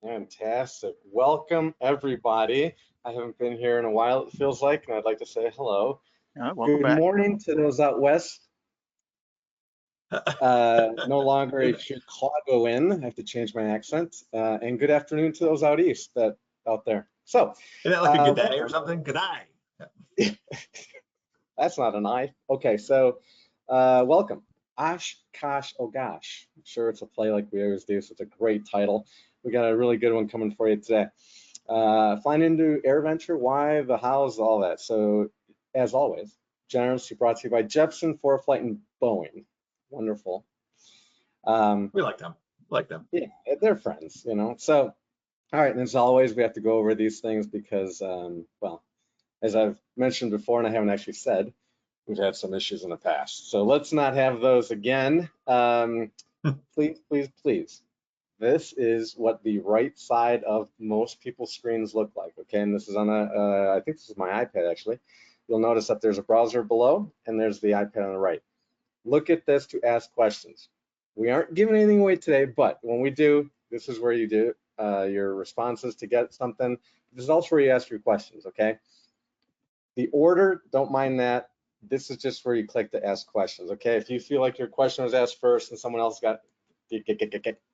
Fantastic. Welcome, everybody. I haven't been here in a while, it feels like, and I'd like to say hello. Welcome Good back. morning to those out west. No longer a Chicagoan. I have to change my accent. And good afternoon to those out east out there. So, isn't that like a good day or something? Good day. That's not an I. Okay, so welcome. Osh, Kosh, oh gosh. I'm sure it's a play like we always do, so it's a great title. We got a really good one coming for you today. Flying into AirVenture, why, the hows, all that. So, as always, generously brought to you by Jepson, ForeFlight, and Boeing. Wonderful. We like them. Yeah, they're friends, you know. So, all right, and as always, we have to go over these things because, well, as I've mentioned before, and I haven't actually said, we've had some issues in the past. So let's not have those again. Please, please, please. This is what the right side of most people's screens look like, okay? And this is on I think this is my iPad actually. You'll notice that there's a browser below and there's the iPad on the right. Look at this to ask questions. We aren't giving anything away today, but when we do, this is where you do your responses to get something. This is also where you ask your questions, okay? The order, don't mind that. This is just where you click to ask questions, okay? If you feel like your question was asked first and someone else got,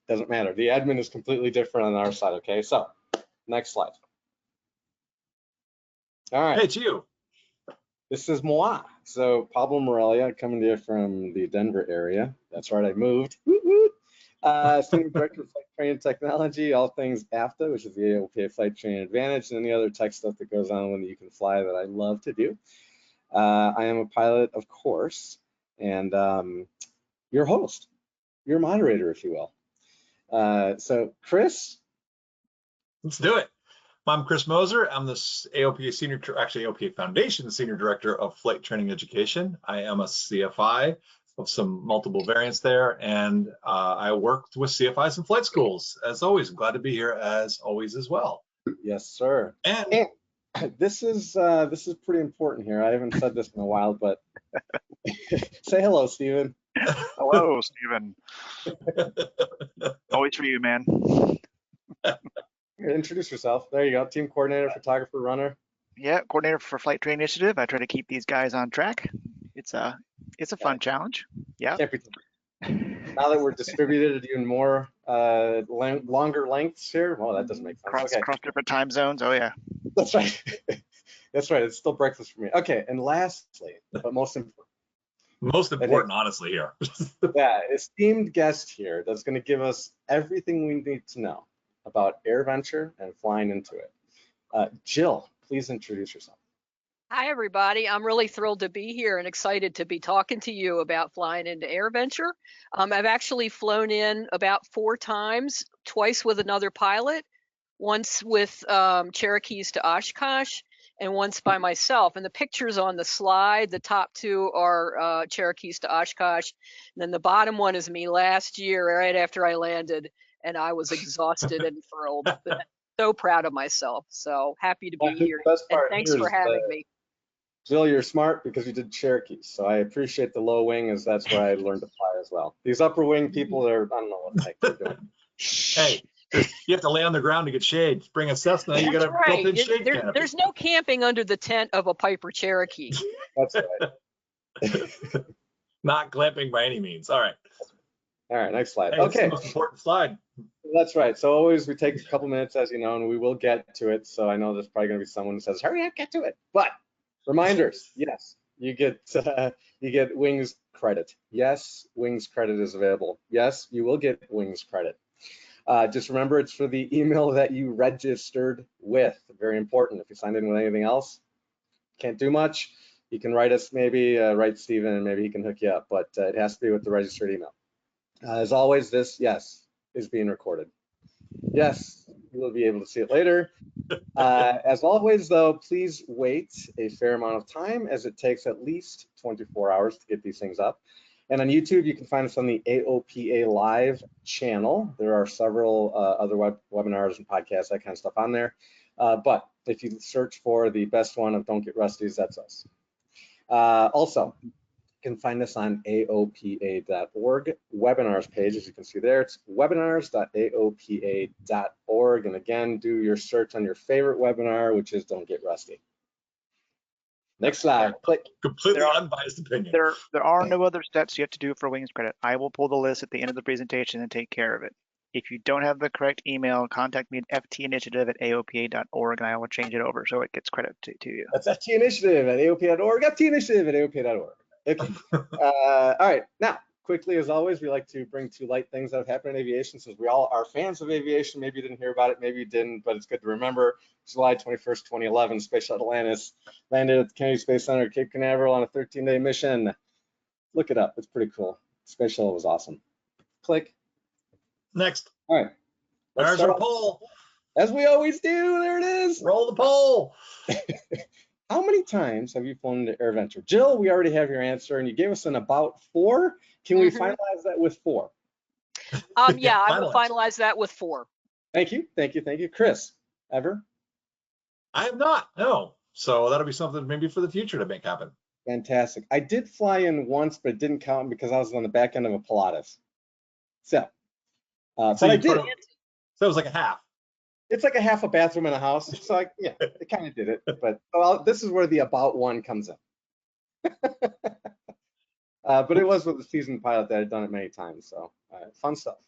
doesn't matter. The admin is completely different on our side, okay? So, next slide. All right. Hey, it's you. This is moi. So, Pablo Maurelia, coming to you from the Denver area. That's right, I moved. Senior Director of Flight Training Technology, all things AFTA, which is the AOPA Flight Training Advantage, and any other tech stuff that goes on when you can fly that I love to do. I am a pilot, of course, and your host, your moderator, if you will. So, Chris? Let's do it. I'm Chris Moser. I'm the AOPA Foundation Senior Director of Flight Training Education. I am a CFI of some multiple variants there, and I worked with CFIs in flight schools. As always, I'm glad to be here as always as well. Yes, sir. And this is pretty important here. I haven't said this in a while, but say hello, Stephen. Hello, Stephen. Always for you, man. Introduce yourself. There you go. Team coordinator, photographer, runner. Yeah, coordinator for Flight Training Initiative. I try to keep these guys on track. It's a fun challenge. Yeah. Now that we're distributed even more longer lengths here, well, that doesn't make sense. Cross different time zones. Oh yeah. That's right. That's right. It's still breakfast for me. Okay, and lastly, but most important, honestly, here. Yeah, esteemed guest here that's going to give us everything we need to know about AirVenture and flying into it. Jill, please introduce yourself. Hi, everybody. I'm really thrilled to be here and excited to be talking to you about flying into AirVenture. I've actually flown in about 4 times, twice with another pilot, once with Cherokees to Oshkosh, and once by myself. And the pictures on the slide, the top 2 are Cherokees to Oshkosh, and then the bottom one is me last year, right after I landed, and I was exhausted and thrilled. But so proud of myself. So happy to be here. And thanks for having me. Jill, you're smart because you did Cherokees, so I appreciate the low wing, as that's where I learned to fly as well. These upper wing people, I don't know what the heck they're doing. Hey, you have to lay on the ground to get shade. Bring a Cessna, you got a built-in shade canopy. There's no camping under the tent of a Piper Cherokee. That's right. Not glamping by any means. All right. All right, next slide. Hey, okay. That's the most important slide. That's right. So always we take a couple minutes, as you know, and we will get to it. So I know there's probably going to be someone who says, hurry up, get to it. But reminders, yes, you get wings credit. Yes, wings credit is available. Yes, you will get wings credit. Just remember, it's for the email that you registered with. Very important. If you signed in with anything else, can't do much. You can write us, maybe write Stephen, and maybe he can hook you up. But it has to be with the registered email. As always, this, yes, is being recorded. Yes, you will be able to see it later. As always, though, please wait a fair amount of time, as it takes at least 24 hours to get these things up. And on YouTube, you can find us on the AOPA Live channel. There are several other webinars and podcasts, that kind of stuff on there. But if you search for the best one of Don't Get Rusties, that's us. Also, you can find us on AOPA.org webinars page, as you can see there. It's webinars.aopa.org. airspace.org. And again, do your search on your favorite webinar, which is Don't Get Rusty. Next slide, click. Completely There are- unbiased opinion. There are no other steps you have to do for wings credit. I will pull the list at the end of the presentation and take care of it. If you don't have the correct email, contact me at ftinitiative@aopa.org and I will change it over so it gets credit to you. That's ftinitiative@aopa.org, ftinitiative@aopa.org. Okay. All right, now, quickly, as always, we like to bring to light things that have happened in aviation, since we all are fans of aviation. Maybe you didn't hear about it, maybe you didn't, but it's good to remember. July 21st, 2011, Space Shuttle Atlantis landed at the Kennedy Space Center at Cape Canaveral on a 13-day mission. Look it up, it's pretty cool. Space Shuttle was awesome. Click. Next. All right. Let's There's start our off, poll. as we always do, there it is. Roll the poll. How many times have you flown into AirVenture? Jill, we already have your answer, and you gave us an about 4. Can we finalize that with 4? Yeah, I will finalize that with 4. Thank you, thank you, thank you. Chris, ever? I have not, no. So that'll be something maybe for the future to make happen. Fantastic. I did fly in once, but it didn't count because I was on the back end of a Pilatus. So, but I did. So it was like a half. It's like a half a bathroom in a house. So yeah, it kind of did it. But this is where the about 1 comes in. But it was with a seasoned pilot that had done it many times. So fun stuff.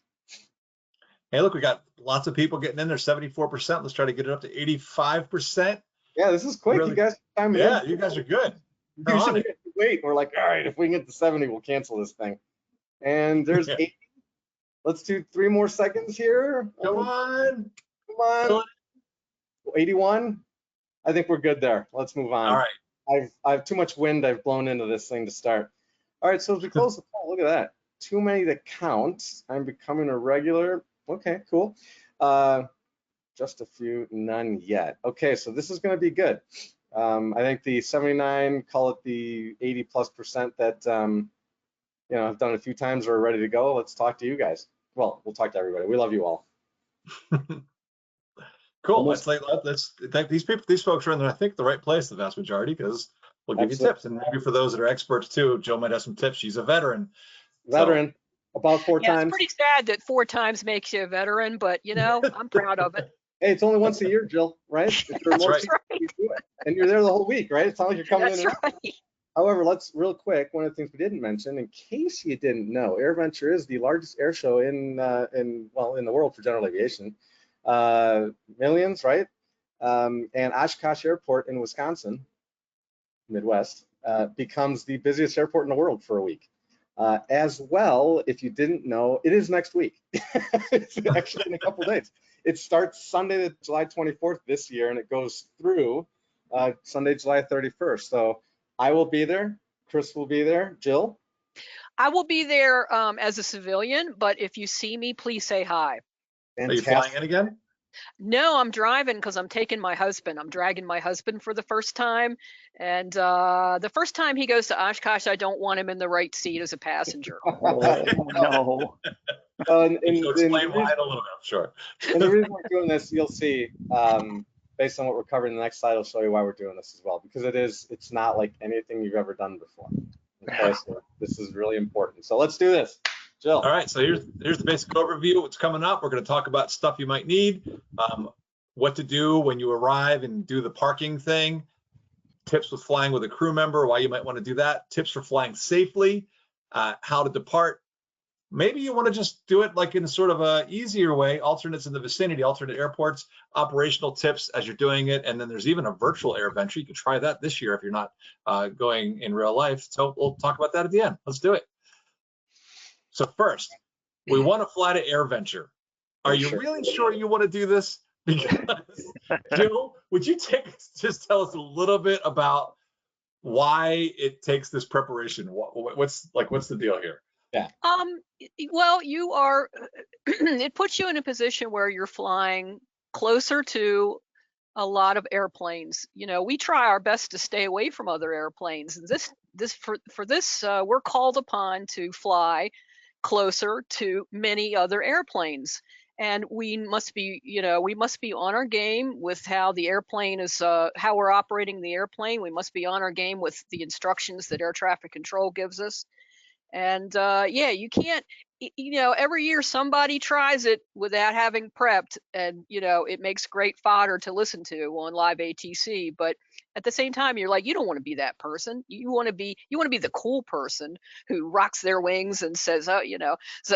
Hey, look, we got lots of people getting in there, 74%. Let's try to get it up to 85%. Yeah, this is quick. Really, you guys time yeah, in. you guys are good. Usually we wait. We're like, all right, if we can get to 70, we'll cancel this thing. And there's 8. Let's do 3 more seconds here. Come on. Come on. 81. I think we're good there. Let's move on. All right. I have too much wind I've blown into this thing to start. All right, so as we close the poll, look at that. Too many to count. I'm becoming a regular. Okay, cool. Just a few, none yet. Okay, so this is going to be good. I think the 79, call it the 80+% that I've done a few times or are ready to go. Let's talk to you guys. Well, we'll talk to everybody. We love you all. Cool. Let's thank these people. These folks are in, I think, the right place, the vast majority, because we'll give you tips. And maybe for those that are experts too, Jill might have some tips. She's a veteran. Veteran, about 4 times. It's pretty sad that 4 times makes you a veteran, but I'm proud of it. Hey, it's only once a year, Jill, right? That's right. You do it. And you're there the whole week, right? It's not like you're coming in and out. Right. However, let's real quick, one of the things we didn't mention, in case you didn't know, AirVenture is the largest air show in the world for general aviation. Millions, right? And Oshkosh Airport in Wisconsin, Midwest, becomes the busiest airport in the world for a week. As well, if you didn't know, it is next week. It's actually in a couple days. It starts Sunday, July 24th this year, and it goes through Sunday, July 31st. So I will be there. Chris will be there. Jill? I will be there as a civilian, but if you see me, please say hi. Fantastic. Are you flying in again? No, I'm driving because I'm taking my husband. I'm dragging my husband for the first time. And the first time he goes to Oshkosh, I don't want him in the right seat as a passenger. Oh, no. And Explain why in a little bit, sure. And the reason we're doing this, you'll see, based on what we're covering in the next slide, I'll show you why we're doing this as well, because it's not like anything you've ever done before. Okay, so this is really important. So let's do this. Jill. All right, so here's the basic overview. What's coming up? We're going to talk about stuff you might need, what to do when you arrive and do the parking thing, tips with flying with a crew member, why you might want to do that, tips for flying safely, how to depart. Maybe you want to just do it like in sort of a easier way, alternates in the vicinity, alternate airports, operational tips as you're doing it. And then there's even a virtual AirVenture. You can try that this year if you're not going in real life. So we'll talk about that at the end. Let's do it. So first, we want to fly to AirVenture. Are you really sure you want to do this? Because, Jill, would you just tell us a little bit about why it takes this preparation? What's the deal here? Yeah. Well, you are, it puts you in a position where you're flying closer to a lot of airplanes. We try our best to stay away from other airplanes. And for this, we're called upon to fly closer to many other airplanes. And we must be on our game with how the airplane is, how we're operating the airplane. We must be on our game with the instructions that air traffic control gives us. And yeah, you can't, you know, every year somebody tries it without having prepped, and you know, it makes great fodder to listen to on live ATC. But at the same time, you're like, you don't want to be that person. You want to be the cool person who rocks their wings and says, oh, you know, so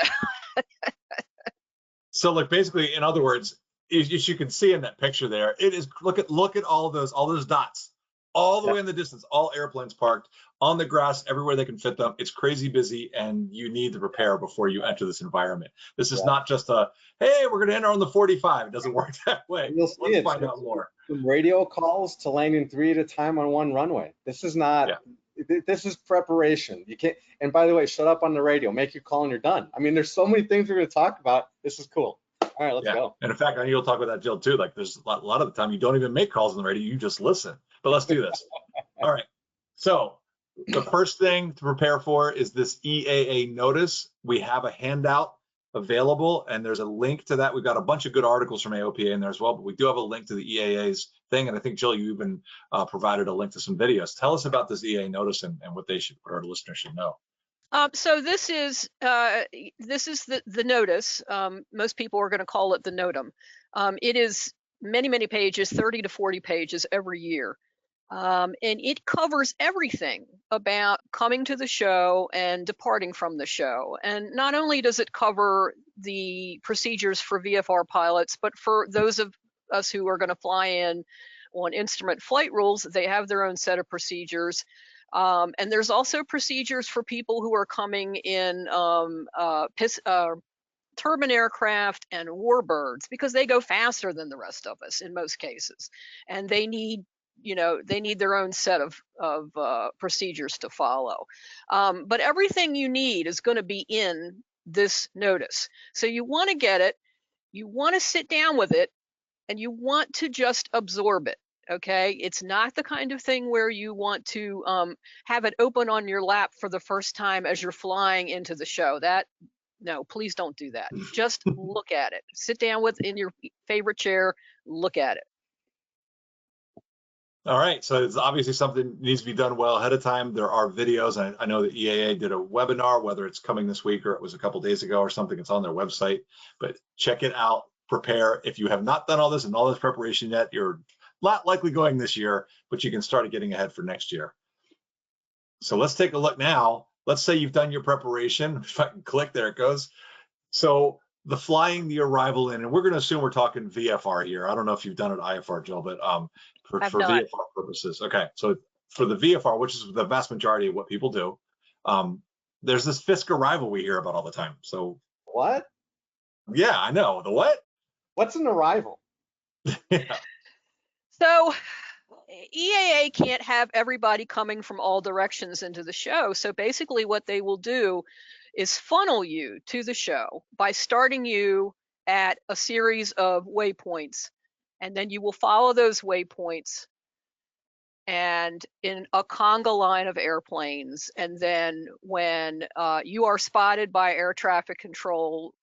So like basically, in other words, as you can see in that picture there, it is, look at all those dots, all the way in the distance, all airplanes parked on the grass everywhere they can fit them. It's crazy busy, and you need to prepare before you enter this environment. This is not just a, hey, we're going to enter on the 45. It doesn't work that way. You'll see Let's find out more. From radio calls to landing 3 at a time on one runway. This is not. This is preparation. You can't. And by the way, shut up on the radio. Make your call and you're done. I mean, there's so many things we're going to talk about. This is cool. All right, let's go. And in fact, I know you'll talk about that, Jill, too. Like there's a lot of the time you don't even make calls on the radio. You just listen. But let's do this. All right. So the first thing to prepare for is this EAA notice. We have a handout available, and there's a link to that. We've got a bunch of good articles from AOPA in there as well, but we do have a link to the EAA's thing. And I think, Jill, you even provided a link to some videos. Tell us about this EAA notice and what our listeners should know. So this is the notice. Most people are going to call it the NOTAM. It is many pages, 30 to 40 pages every year. And it covers everything about coming to the show and departing from the show. And not only does it cover the procedures for VFR pilots, but for those of us who are going to fly in on instrument flight rules, they have their own set of procedures. And there's also procedures for people who are coming in turbine aircraft and warbirds, because they go faster than the rest of us in most cases, and they need their own set of procedures to follow. But everything you need is going to be in this notice. So you want to get it, you want to sit down with it, and you want to just absorb it. Okay, it's not the kind of thing where you want to have it open on your lap for the first time as you're flying into the show. No, please don't do that. Just look at it. Sit down in your favorite chair, look at it. All right, so it's obviously something that needs to be done well ahead of time. There are videos. I know that EAA did a webinar, whether it's coming this week or it was a couple days ago or something. It's on their website, but check it out. Prepare. If you have not done all this and all this preparation yet, you're not likely going this year, but you can start getting ahead for next year. So let's take a look now. Let's say you've done your preparation. If I can click, there it goes. So the flying, the arrival in, and we're going to assume we're talking VFR here. I don't know if you've done it IFR, Jill, but for VFR purposes. Okay, so for the VFR, which is the vast majority of what people do, there's this FISC arrival we hear about all the time. So what? Yeah, I know. The what? What's an arrival? Yeah. So EAA can't have everybody coming from all directions into the show. So basically what they will do is funnel you to the show by starting you at a series of waypoints. And then you will follow those waypoints and in a conga line of airplanes. And then when you are spotted by air traffic control,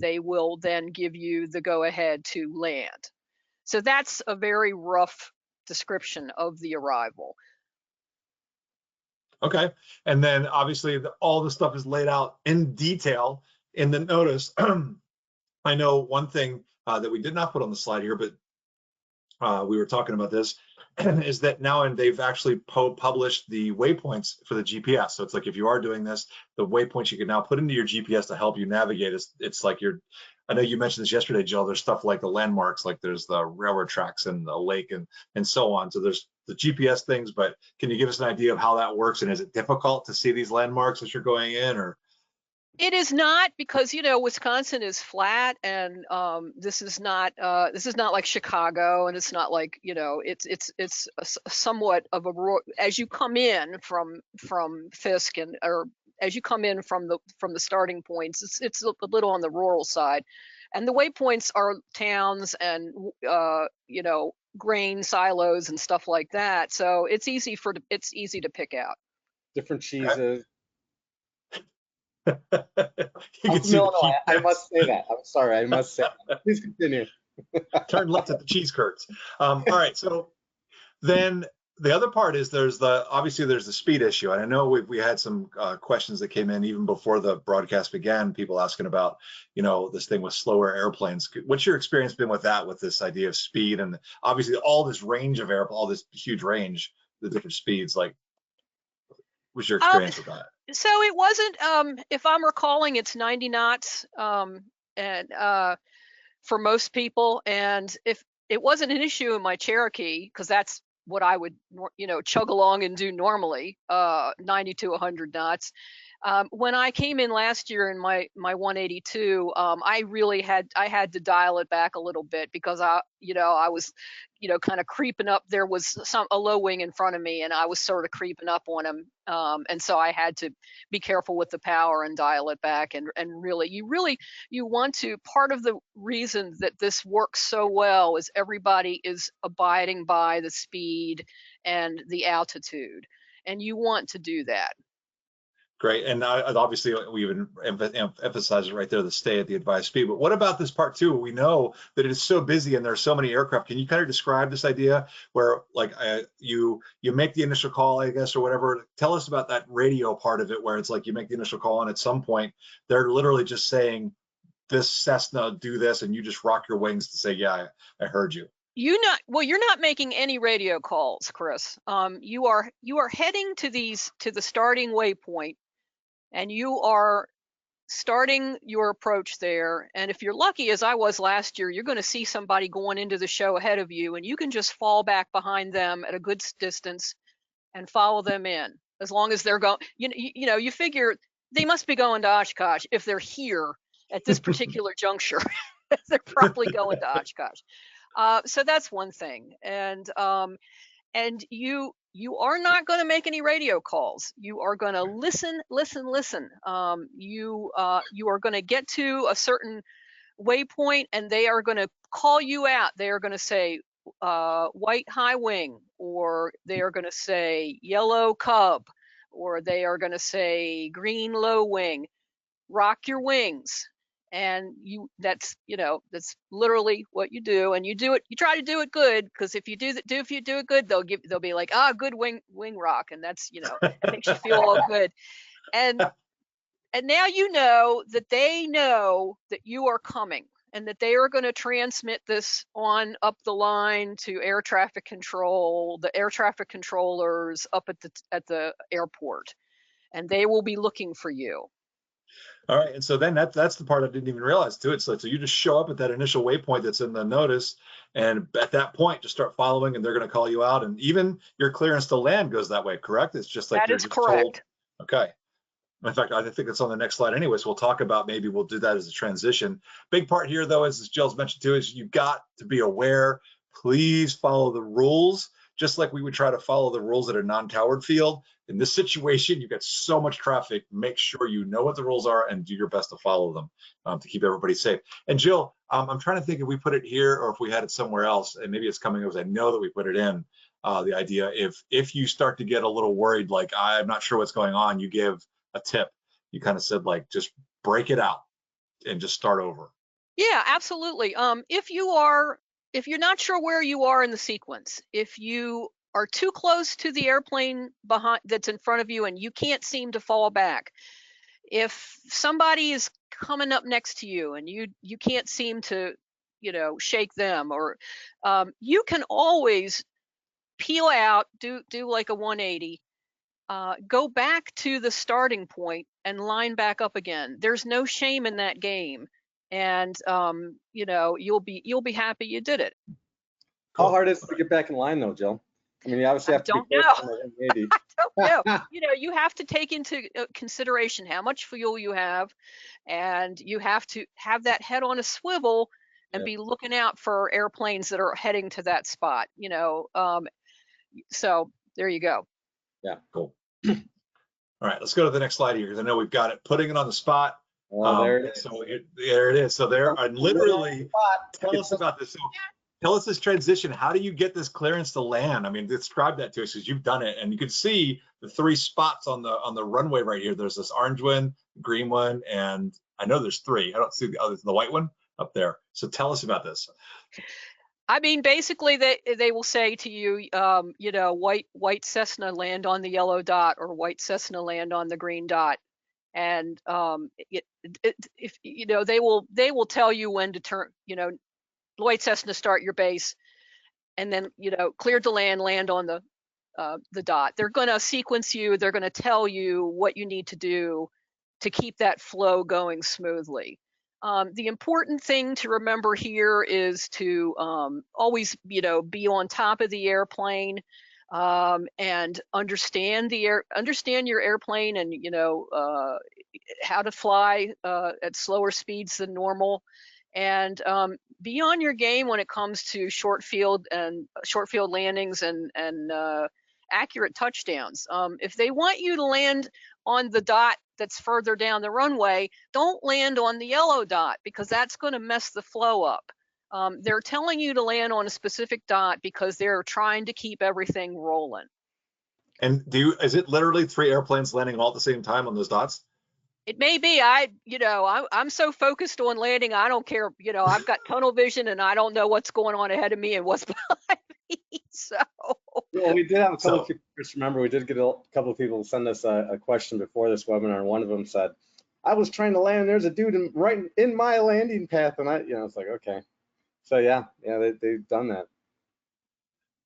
they will then give you the go ahead to land. So that's a very rough description of the arrival. Okay, and then obviously all the stuff is laid out in detail in the notice. I know one thing that we did not put on the slide here, but we were talking about this, is that now and they've actually published the waypoints for the GPS. So it's like if you are doing this, the waypoints you can now put into your GPS to help you navigate. It's like I know you mentioned this yesterday, Jill. There's stuff like the landmarks, like there's the railroad tracks and the lake and so on. So there's the GPS things, but can you give us an idea of how that works? And is it difficult to see these landmarks as you're going in, or? It is not, because Wisconsin is flat, and this is not like Chicago, and it's not like it's somewhat of a as you come in from FISC or as you come in from the starting points, it's a little on the rural side, and the waypoints are towns and grain silos and stuff like that. So it's easy to pick out. Different cheeses. You I'm from Illinois. I must say that. I'm sorry. I must say that. Please continue. Turn left at the cheese curds. All right. So then the other part is obviously there's the speed issue, and I know we had some questions that came in even before the broadcast began. People asking about this thing with slower airplanes. What's your experience been with that? With this idea of speed and obviously all this range of all this huge range, the different speeds. Like, what's your experience with that? So it wasn't. If I'm recalling, it's 90 knots, and for most people, and if it wasn't an issue in my Cherokee, because that's what I would, chug along and do normally, 90 to 100 knots. When I came in last year in my 182, I had to dial it back a little bit because I was, kind of creeping up. There was a low wing in front of me, and I was sort of creeping up on him, and so I had to be careful with the power and dial it back. And really, you want to. Part of the reason that this works so well is everybody is abiding by the speed and the altitude, and you want to do that. Great, and obviously we even emphasize it right there, the stay at the advised speed. But what about this part too? We know that it's so busy and there's so many aircraft. Can you kind of describe this idea where like you make the initial call, I guess, or whatever? Tell us about that radio part of it where it's like you make the initial call and at some point they're literally just saying, this Cessna, do this, and you just rock your wings to say, yeah, I heard you. You're not making any radio calls, Chris. You are heading to the starting waypoint, and you are starting your approach there. And if you're lucky, as I was last year, you're going to see somebody going into the show ahead of you, and you can just fall back behind them at a good distance and follow them in. As long as they're going, you figure they must be going to Oshkosh if they're here at this particular juncture. They're probably going to Oshkosh. So that's one thing. And you are not going to make any radio calls. You are going to listen. You are going to get to a certain waypoint, and they are going to call you out. They are going to say white high wing, or they are going to say yellow cub, or they are going to say green low wing. Rock your wings. And that's literally what you do, and you try to do it good, because if you do it good, they'll be like, good wing rock, and that's it makes you feel all good. And now you know that they know that you are coming, and that they are going to transmit this on up the line to air traffic control, the air traffic controllers up at the airport, and they will be looking for you. All right, and so then that's the part I didn't even realize too. It's like, so you just show up at that initial waypoint that's in the notice, and at that point just start following, and they're going to call you out, and even your clearance to land goes that way, correct? It's just like that you're is just correct. told. Okay. In fact, I think it's on the next slide anyway, so we'll talk about, maybe we'll do that as a transition. Big part here though, as Jill's mentioned too, is you've got to be aware. Please follow the rules, just like we would try to follow the rules at a non-towered field. In this situation, you've got so much traffic, make sure you know what the rules are and do your best to follow them to keep everybody safe. And Jill, I'm trying to think if we put it here or if we had it somewhere else, and maybe it's coming up, I know that we put it in, the idea if you start to get a little worried, like I'm not sure what's going on, you give a tip. You kind of said like, just break it out and just start over. Yeah, absolutely. If you're not sure where you are in the sequence, if you are too close to the airplane that's in front of you and you can't seem to fall back, if somebody is coming up next to you and you can't seem to shake them, or you can always peel out, do like a 180, go back to the starting point and line back up again. There's no shame in that game, and you'll be happy you did it. How hard is it to get back in line though, Jill? I mean, you obviously have to be I don't know. You have to take into consideration how much fuel you have, and you have to have that head on a swivel and be looking out for airplanes that are heading to that spot. So there you go. Yeah, cool. All right, let's go to the next slide here, because I know we've got it, putting it on the spot. There it is. So there it is. So there are literally, tell us about this. So tell us this transition. How do you get this clearance to land? I mean, describe that to us, because you've done it, and you can see the 3 spots on the runway right here. There's this orange one, green one, and I know there's 3. I don't see the other, the white one up there. So tell us about this. I mean, basically, they will say to you, you know, white Cessna land on the yellow dot, or white Cessna land on the green dot, and if you know, they will tell you when to turn, you know, white Cessna, start your base, and then, you know, cleared to land on the dot. They're going to sequence you. They're going to tell you what you need to do to keep that flow going smoothly. The important thing to remember here is to always, you know, be on top of the airplane, and understand your airplane, and, you know, how to fly at slower speeds than normal, and be on your game when it comes to short field landings and accurate touchdowns. If they want you to land on the dot that's further down the runway, don't land on the yellow dot, because that's going to mess the flow up. They're telling you to land on a specific dot because they're trying to keep everything rolling. And is it literally 3 airplanes landing all at the same time on those dots? It may be. I'm so focused on landing, I don't care. You know, I've got tunnel vision, and I don't know what's going on ahead of me and what's behind me. So. Well, we did have a couple of people, just remember, we did get a couple of people send us a question before this webinar, and one of them said, I was trying to land, there's a dude right in my landing path, and it's like, okay. So yeah, they've done that.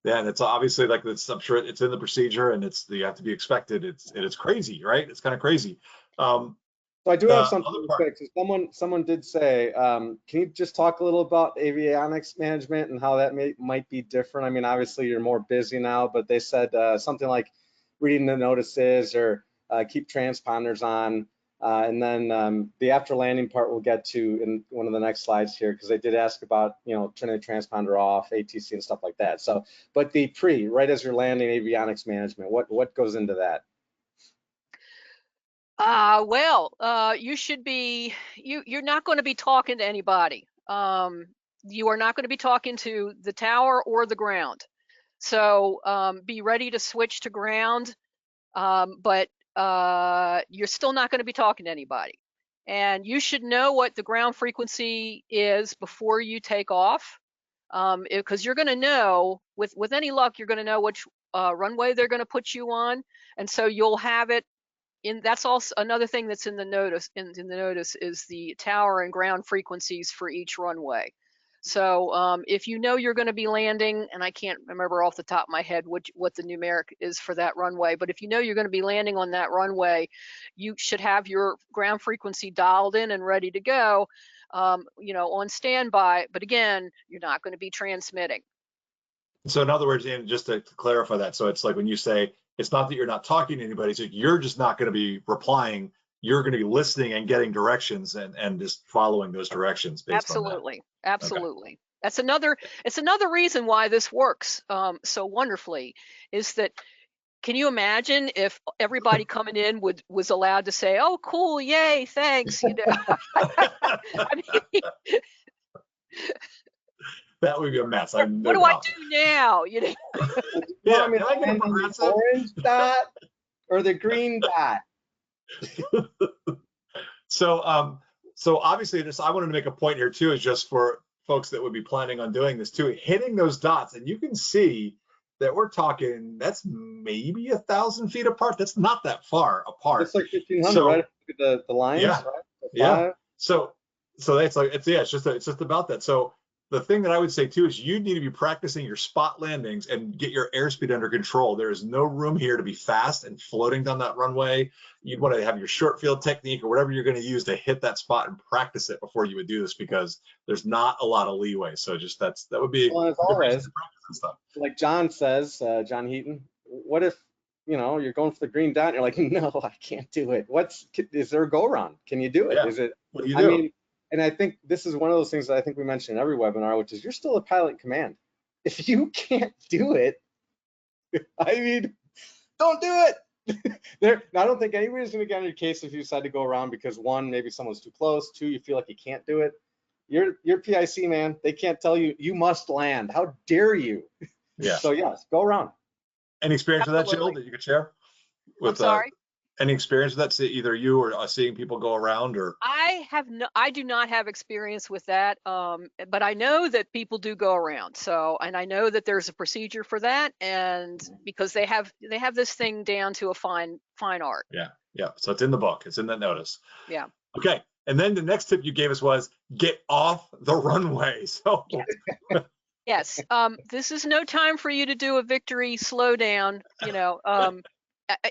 Yeah, and it's obviously like this. I'm sure it's in the procedure, and you have to be expected. It's crazy, right? It's kind of crazy. So I do have something real quick. So someone did say, can you just talk a little about avionics management and how that might be different? I mean, obviously you're more busy now, but they said something like reading the notices, or keep transponders on. And then the after landing part we'll get to in one of the next slides here, because they did ask about, you know, turning the transponder off, ATC and stuff like that. So, but the right as you're landing, avionics management, what goes into that? You should be, you're not going to be talking to anybody. You are not going to be talking to the tower or the ground. So be ready to switch to ground, but you're still not going to be talking to anybody. And you should know what the ground frequency is before you take off, because you're going to know, with any luck, you're going to know which runway they're going to put you on, and so you'll have it. That's also another thing that's in the notice. In the notice is the tower and ground frequencies for each runway. So if you know you're going to be landing, and I can't remember off the top of my head what the numeric is for that runway, but if you know you're going to be landing on that runway, you should have your ground frequency dialed in and ready to go, you know, on standby. But again, you're not going to be transmitting. So in other words, and just to clarify that, so it's like when you say, it's not that you're not talking to anybody, so you're just not going to be replying. You're going to be listening and getting directions and just following those directions based on that. Absolutely. Okay. It's another reason why this works so wonderfully, is that, can you imagine if everybody coming in was allowed to say, oh, cool, yay, thanks, you know? I mean, that would be a mess. What do I do now? You know? Yeah, I mean, the orange dot or the green dot? So obviously, I wanted to make a point here too, is just for folks that would be planning on doing this too, hitting those dots, and you can see that we're talking, that's maybe 1,000 feet apart. That's not that far apart. It's like 1,500, right? The lines, yeah, right? Yeah. So that's like, it's just about that. So the thing that I would say too is you need to be practicing your spot landings and get your airspeed under control. There is no room here to be fast and floating down that runway. You'd want to have your short field technique or whatever you're going to use to hit that spot and practice it before you would do this, because there's not a lot of leeway. So just that would be, well, as always, like John says, John Heaton, what if, you know, you're going for the green dot and you're like, no, I can't do it. Is there a go around? Can you do it? Yeah. Is it, what do you do? I mean, and I think this is one of those things that I think we mention in every webinar, which is you're still a pilot in command. If you can't do it, I mean, don't do it. I don't think anybody's going to get on your case if you decide to go around because, one, maybe someone's too close. Two, you feel like you can't do it. You're PIC, man. They can't tell you, you must land. How dare you? Yeah. So yes, go around. Any experience with that, Jill, that you could share? I'm sorry? Any experience with that? See, either you or seeing people go around, or I do not have experience with that, but I know that people do go around. So, and I know that there's a procedure for that, and because they have this thing down to a fine art. yeah. So it's in the book. It's in that notice. Yeah. Okay. And then the next tip you gave us was get off the runway. So Yes. This is no time for you to do a victory slow down.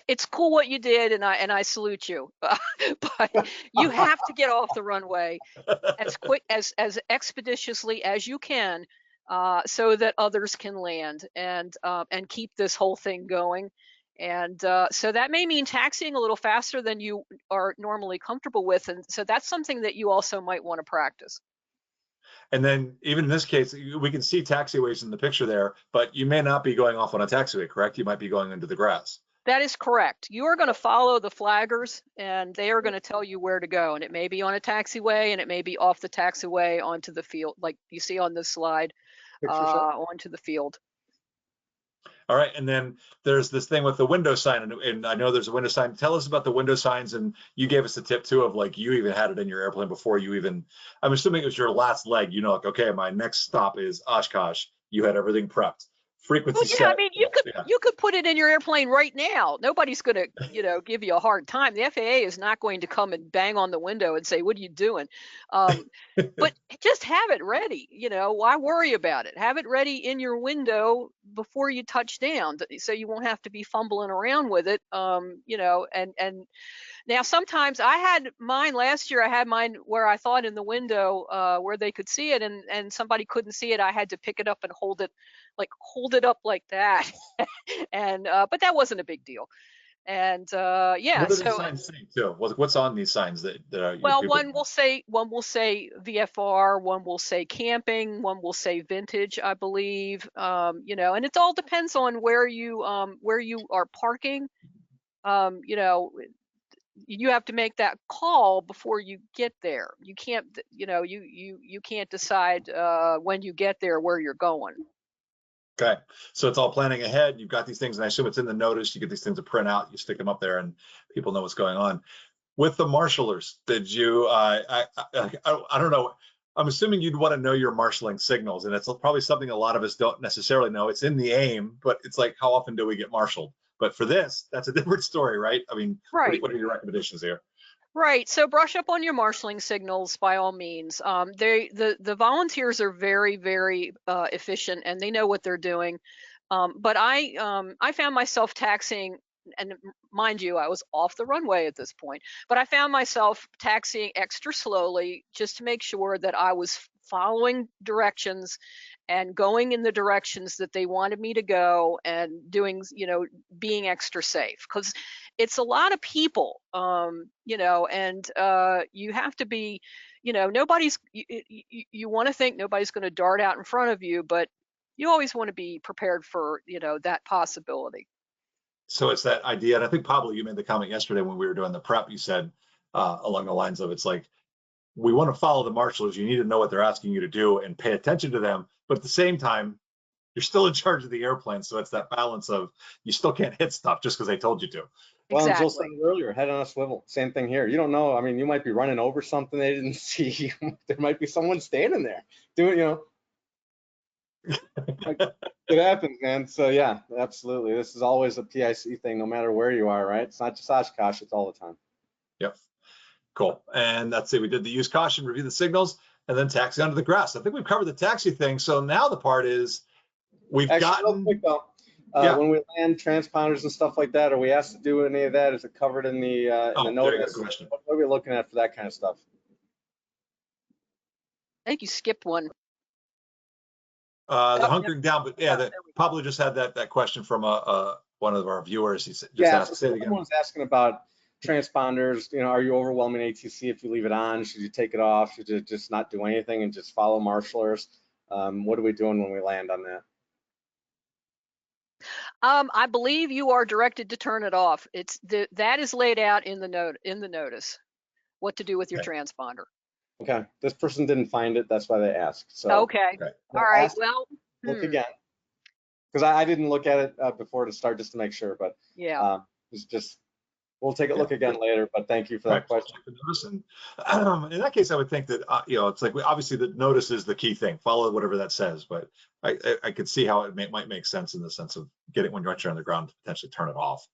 It's cool what you did, and I salute you. But you have to get off the runway as quick as expeditiously as you can, so that others can land and keep this whole thing going. And so that may mean taxiing a little faster than you are normally comfortable with, and so that's something that you also might want to practice. and then even in this case, we can see taxiways in the picture there, but you may not be going off on a taxiway, correct? You might be going into the grass. That is correct. You are going to follow the flaggers, and they are going to tell you where to go. And it may be on a taxiway, and it may be off the taxiway onto the field, like you see on this slide, onto the field. All right, and then there's this thing with the window sign, and I know there's a window sign. Tell us about the window signs, and you gave us a tip too of like you even had it in your airplane before you even. I'm assuming it was your last leg. You know, like okay, my next stop is Oshkosh. You had everything prepped. Frequency Well, yeah, set. I mean, you could put it in your airplane right now. Nobody's going to, give you a hard time. The FAA is not going to come and bang on the window and say, "What are you doing?" But just have it ready. Why worry about it? Have it ready in your window before you touch down, so you won't have to be fumbling around with it. And now sometimes I had mine last year. I had mine where I thought in the window where they could see it, and somebody couldn't see it. I had to pick it up and hold it up like that, and but that wasn't a big deal. And yeah, What do so these signs say too? What's on these signs that well, people... one will say VFR, one will say camping, one will say vintage, I believe. And it all depends on where you are parking. You have to make that call before you get there. You can't, you can't decide when you get there where you're going. Okay, so it's all planning ahead. You've got these things, and I assume it's in the notice. You get these things to print out. You stick them up there, and people know what's going on. With the marshalers, did you? I don't know. I'm assuming you'd want to know your marshaling signals, and it's probably something a lot of us don't necessarily know. It's in the AIM, but it's like, how often do we get marshaled? But for this, that's a different story, right? I mean, right. What are your recommendations here? Right. So brush up on your marshaling signals by all means. The volunteers are very, very efficient, and they know what they're doing. But I found myself taxiing, and mind you, I was off the runway at this point, but I found myself taxiing extra slowly just to make sure that I was following directions and going in the directions that they wanted me to go, and doing, being extra safe, because it's a lot of people, and you have to be, nobody's, you want to think nobody's going to dart out in front of you, but you always want to be prepared for, that possibility. So it's that idea, and I think Pablo, you made the comment yesterday when we were doing the prep. You said along the lines of, it's like, we want to follow the marshals. You need to know what they're asking you to do and pay attention to them, but at the same time, you're still in charge of the airplane. So it's that balance of, you still can't hit stuff just because they told you to. Well, Exactly. and Jill said earlier, head on a swivel. Same thing here. You don't know. I mean, you might be running over something they didn't see. There might be someone standing there doing, it happens, man. So yeah, absolutely. This is always a PIC thing, no matter where you are, right? It's not just Oshkosh, it's all the time. Yep. Cool. And that's it. We did the use caution, review the signals, and then taxi onto the grass. I think we've covered the taxi thing. So now the part is, we've gotten... Real quick though, when we land transponders and stuff like that, are we asked to do any of that? Is it covered in the notice? What are we looking at for that kind of stuff? I think you skipped one. The hunkering down, but yeah, Pablo just had that question from one of our viewers. He said, so someone's asking about transponders. Are you overwhelming ATC if you leave it on? Should you take it off? Should you just not do anything and just follow marshalers? What are we doing when we land on that? I believe you are directed to turn it off. That is laid out in the notice, what to do with your transponder. Okay, this person didn't find it. That's why they asked. So okay. All right. Well, look again, because I didn't look at it before to start, just to make sure. But yeah, it's just We'll take a look again later, but thank you for that Right, question. check the notice. And in that case, I would think that, it's like, obviously the notice is the key thing. Follow whatever that says, but I could see how it might make sense in the sense of getting when you're on the ground to potentially turn it off.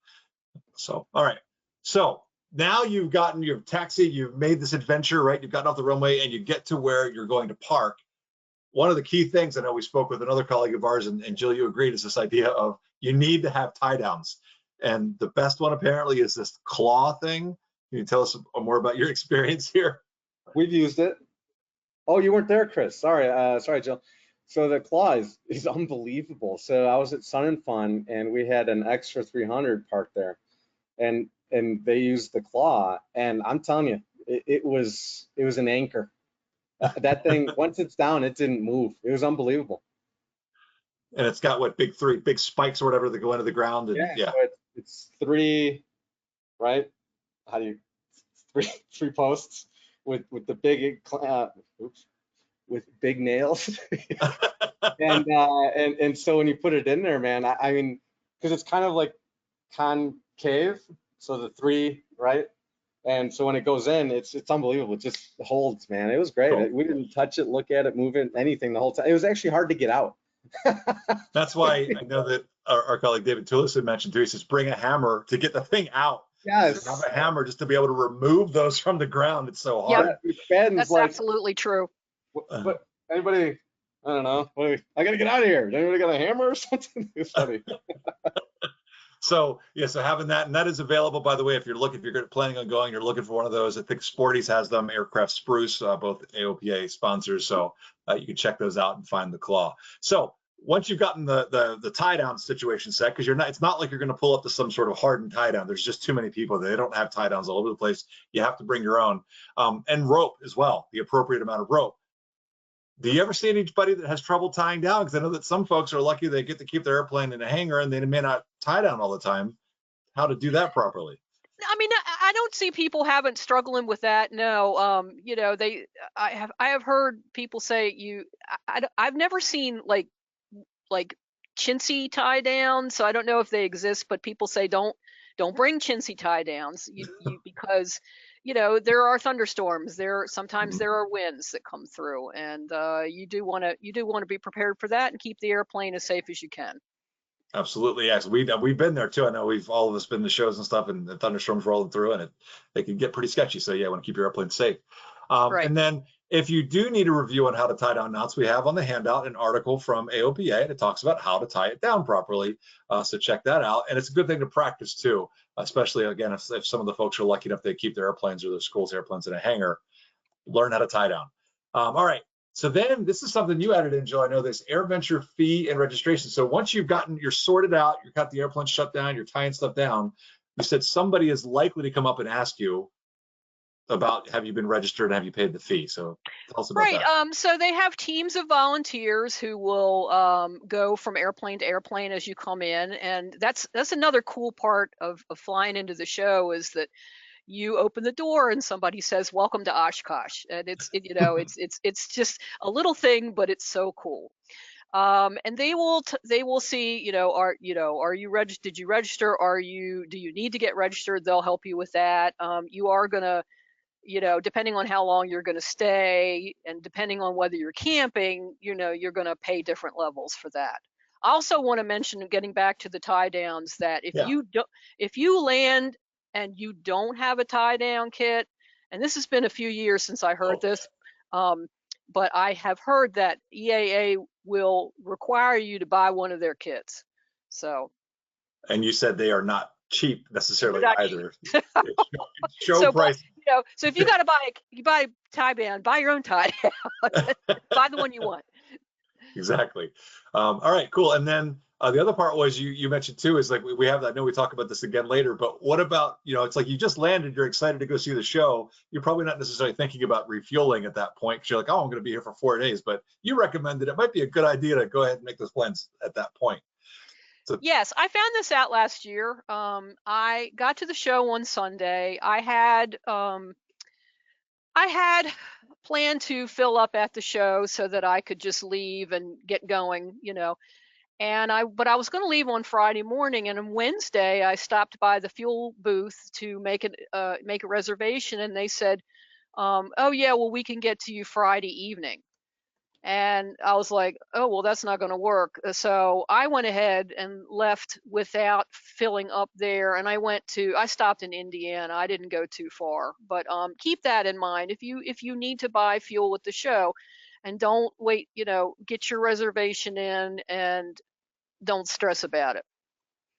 So, all right. So now you've gotten your taxi, you've made this adventure, right? You've gotten off the runway and you get to where you're going to park. One of the key things, I know we spoke with another colleague of ours, and Jill, you agreed, is this idea of you need to have tie downs. And the best one apparently is this claw thing. Can you tell us more about your experience here? We've used it. Oh, you weren't there, Chris. Sorry, sorry, Jill. So the claw is unbelievable. So I was at Sun and Fun, and we had an extra 300 parked there, and they used the claw, and I'm telling you, it was an anchor. That thing, once it's down, it didn't move. It was unbelievable. And it's got what, big spikes or whatever that go into the ground. And yeah. So it's three, right? How do you, three posts with the big, with big nails. and so when you put it in there, man, I mean, because it's kind of like concave, so the three, right? And so when it goes in, it's unbelievable. It just holds, man. It was great. Cool. We didn't touch it, look at it, move it, anything the whole time. It was actually hard to get out. That's why I know that our colleague David Toulis had mentioned too. He says bring a hammer to get the thing out. Yes. Have a hammer just to be able to remove those from the ground. It's so hard. Yeah, that's like, absolutely true. But anybody, I don't know. I gotta get out of here. Anybody got a hammer or something? It's funny. So yeah, so having that, and that is available, by the way, if you're planning on going, you're looking for one of those. I think Sporty's has them, Aircraft Spruce, both AOPA sponsors. So you can check those out and find the claw. So once you've gotten the tie down situation set, because it's not like you're going to pull up to some sort of hardened tie down. There's just too many people. They don't have tie downs all over the place. You have to bring your own, and rope as well, the appropriate amount of rope. Do you ever see anybody that has trouble tying down? Because I know that some folks are lucky they get to keep their airplane in a hangar and they may not tie down all the time. How to do that properly? I mean, I don't see people struggling with that. No, you know, I have heard people say I've never seen like chintzy tie downs, so I don't know if they exist, but people say don't bring chintzy tie downs because you know there are thunderstorms. Sometimes there are winds that come through, and you do want to be prepared for that and keep the airplane as safe as you can. Absolutely, yes. We've been there too. I know all of us been to shows and stuff, and the thunderstorms rolling through, and they can get pretty sketchy. So yeah, want to keep your airplane safe. Right. And then if you do need a review on how to tie down knots, we have on the handout an article from AOPA that talks about how to tie it down properly. So check that out. And it's a good thing to practice too, especially again, if some of the folks are lucky enough they keep their airplanes or their school's airplanes in a hangar, learn how to tie down. All right. So then this is something you added in, Jill. I know this AirVenture fee and registration. So once you're sorted out, you've got the airplane shut down, you're tying stuff down, you said somebody is likely to come up and ask you about, have you been registered and have you paid the fee? So tell us about that. So they have teams of volunteers who will go from airplane to airplane as you come in. And that's another cool part of flying into the show is that you open the door and somebody says, "Welcome to Oshkosh," and it's just a little thing, but it's so cool. And they will see, are you registered? Did you register? Do you need to get registered? They'll help you with that. You are gonna, depending on how long you're gonna stay and depending on whether you're camping, you're gonna pay different levels for that. I also want to mention, getting back to the tie downs, that if you land and you don't have a tie down kit, and this has been a few years since I heard this, but I have heard that EAA will require you to buy one of their kits. So. And you said they are not cheap necessarily either. Show price. So if you got to buy a tie band, buy your own tie down. Buy the one you want. Exactly. All right, cool. And then the other part was you mentioned too is like we have that. I know we talk about this again later, but what about, it's like you just landed, you're excited to go see the show. You're probably not necessarily thinking about refueling at that point because you're like, oh, I'm going to be here for 4 days. But you recommended it might be a good idea to go ahead and make those plans at that point. So, yes, I found this out last year. I got to the show on Sunday. I had planned to fill up at the show so that I could just leave and get going, but I was going to leave on Friday morning, and on Wednesday I stopped by the fuel booth to make a reservation, and they said, oh yeah, well, we can get to you Friday evening. And I was like, oh, well, that's not going to work. So I went ahead and left without filling up there. And I stopped in Indiana. I didn't go too far, but keep that in mind. If you need to buy fuel at the show, and don't wait, get your reservation in and don't stress about it.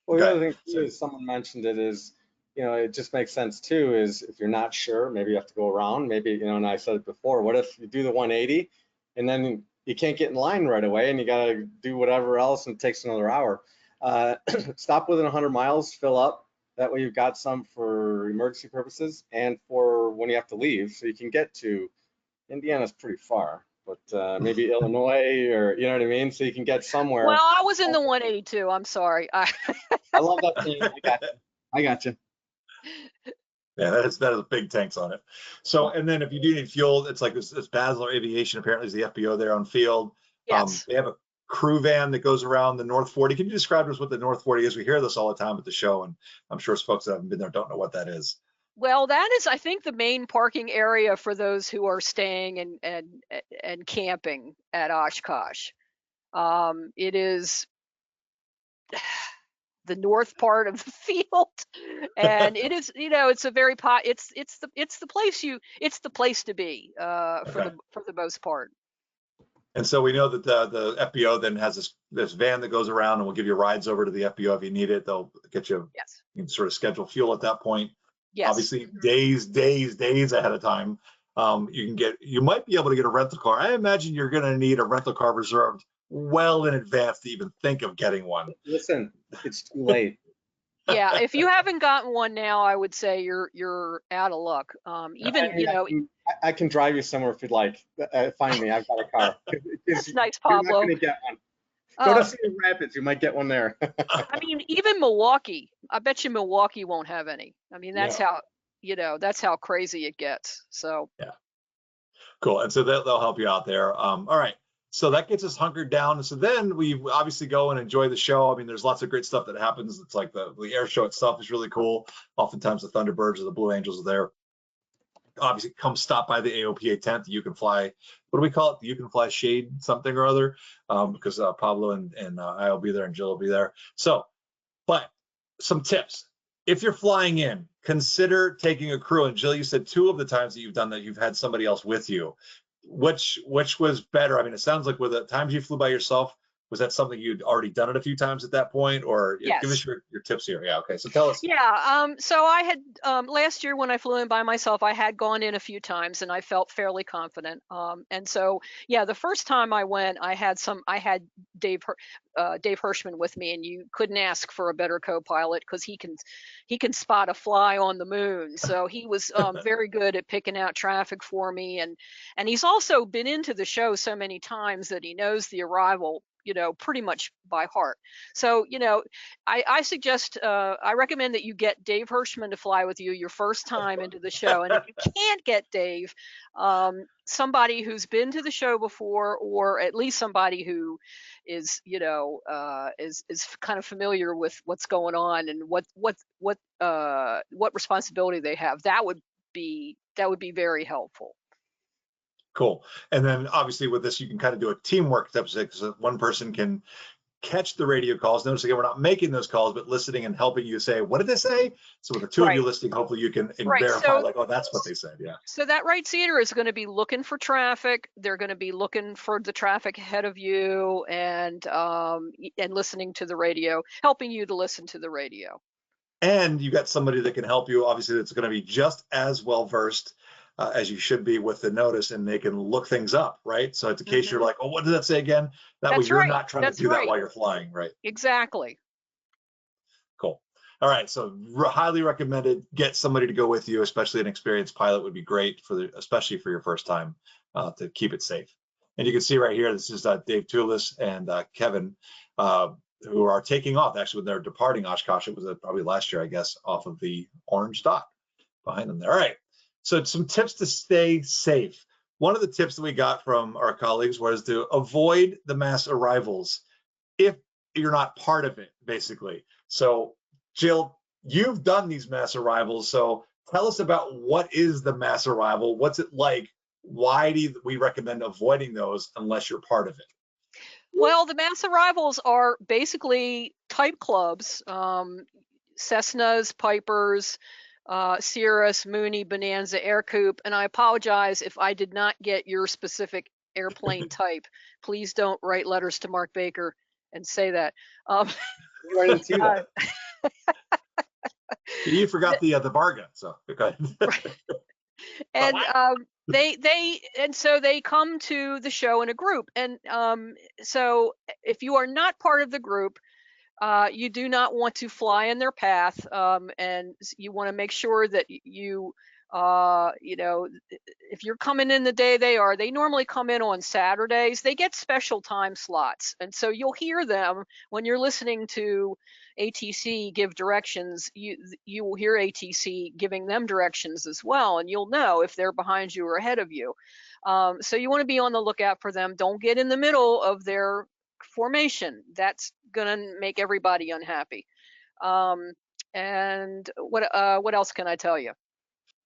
Well, the Okay. other thing too is someone mentioned it is, it just makes sense too, is if you're not sure, maybe you have to go around, maybe, and I said it before, what if you do the 180 and then you can't get in line right away and you got to do whatever else and it takes another hour? Stop within 100 miles, fill up. That way you've got some for emergency purposes and for when you have to leave. So you can get to, Indiana's pretty far, but maybe Illinois, or you know what I mean? So you can get somewhere. Well, I was in the 182. I'm sorry. I love that thing. I got you. Yeah, that is big tanks on it. So, and then if you do need fuel, it's like this Basler Aviation apparently is the FBO there on field. Yes. They have a crew van that goes around the North 40. Can you describe to us what the North 40 is? We hear this all the time at the show, and I'm sure folks that haven't been there don't know what that is. Well, that is, I think, the main parking area for those who are staying and camping at Oshkosh. It is the north part of the field, and it is, it's a very it's the place to be for the most part. And so we know that the FBO then has this van that goes around and will give you rides over to the FBO if you need it. They'll get you, yes, you can sort of schedule fuel at that point. Yes. Obviously, days ahead of time. You might be able to get a rental car. I imagine you're going to need a rental car reserved well in advance to even think of getting one. Listen, it's too late. Yeah, if you haven't gotten one now, I would say you're out of luck. I can drive you somewhere if you'd like. Find me. I've got a car. That's nice, You're not Pablo. going to get one. Go to Cedar Rapids. You might get one there. I mean, even Milwaukee. I bet you Milwaukee won't have any. I mean, that's how crazy it gets. So yeah, cool. And so they'll help you out there. All right. So that gets us hunkered down. So then we obviously go and enjoy the show. I mean, there's lots of great stuff that happens. It's like the air show itself is really cool. Oftentimes the Thunderbirds or the Blue Angels are there. Obviously, come stop by the AOPA tent. You can fly. What do we call it? You can fly shade something or other, because Pablo and I'll be there and Jill will be there. So, but some tips. If you're flying in, consider taking a crew. And Jill, you said 2 of the times that you've done that, you've had somebody else with you. Which was better? I mean, it sounds like with the times you flew by yourself, was that something you'd already done it a few times at that point? Or yes. Give us your tips here. Yeah, okay. So tell us. Yeah, so I had last year when I flew in by myself, I had gone in a few times and I felt fairly confident. And so, yeah, the first time I went, I had Dave Hirschman with me, and you couldn't ask for a better co-pilot because he can spot a fly on the moon. So he was very good at picking out traffic for me, and he's also been into the show so many times that he knows the arrival, pretty much by heart. So, I suggest, I recommend that you get Dave Hirschman to fly with you your first time into the show. And if you can't get Dave, somebody who's been to the show before, or at least somebody who is, is kind of familiar with what's going on and what responsibility they have, that would be very helpful. Cool. And then obviously with this, you can kind of do a teamwork type of thing, because one person can catch the radio calls. Notice again, we're not making those calls, but listening and helping you say, what did they say? So with the 2 of you listening, hopefully you can verify, like, oh, that's what they said. Yeah. So that right seater is going to be looking for traffic. They're going to be looking for the traffic ahead of you, and listening to the radio, helping you to listen to the radio. And you got somebody that can help you, obviously, that's going to be just as well versed as you should be with the notice, and they can look things up, right? So it's in case you're like, oh, what did that say again? That way you're not trying to do that while you're flying, right? Exactly. Cool. All right, so highly recommended. Get somebody to go with you, especially an experienced pilot would be great especially for your first time, to keep it safe. And you can see right here, this is Dave Toulis and Kevin, who are taking off. Actually, when they're departing Oshkosh, it was probably last year, I guess, off of the orange dot behind them there. All right. So some tips to stay safe. One of the tips that we got from our colleagues was to avoid the mass arrivals. If you're not part of it, basically. So Jill, you've done these mass arrivals, so tell us about what is the mass arrival, what's it like, why do we recommend avoiding those unless you're part of it? Well, the mass arrivals are basically type clubs, Cessnas, Pipers, Cirrus, Mooney, Bonanza, Aircoup, and I apologize if I did not get your specific airplane type. Please don't write letters to Mark Baker and say that. I didn't see that. You forgot the Varga, so go ahead. And so they come to the show in a group, and so if you are not part of the group, you do not want to fly in their path, and you want to make sure that you know, if you're coming in the day they normally come in on Saturdays. They get special time slots, and so you'll hear them when you're listening to ATC give directions. You will hear ATC giving them directions as well, and you'll know if they're behind you or ahead of you. So you want to be on the lookout for them. Don't get in the middle of their formation. That's gonna make everybody unhappy. And what else can I tell you?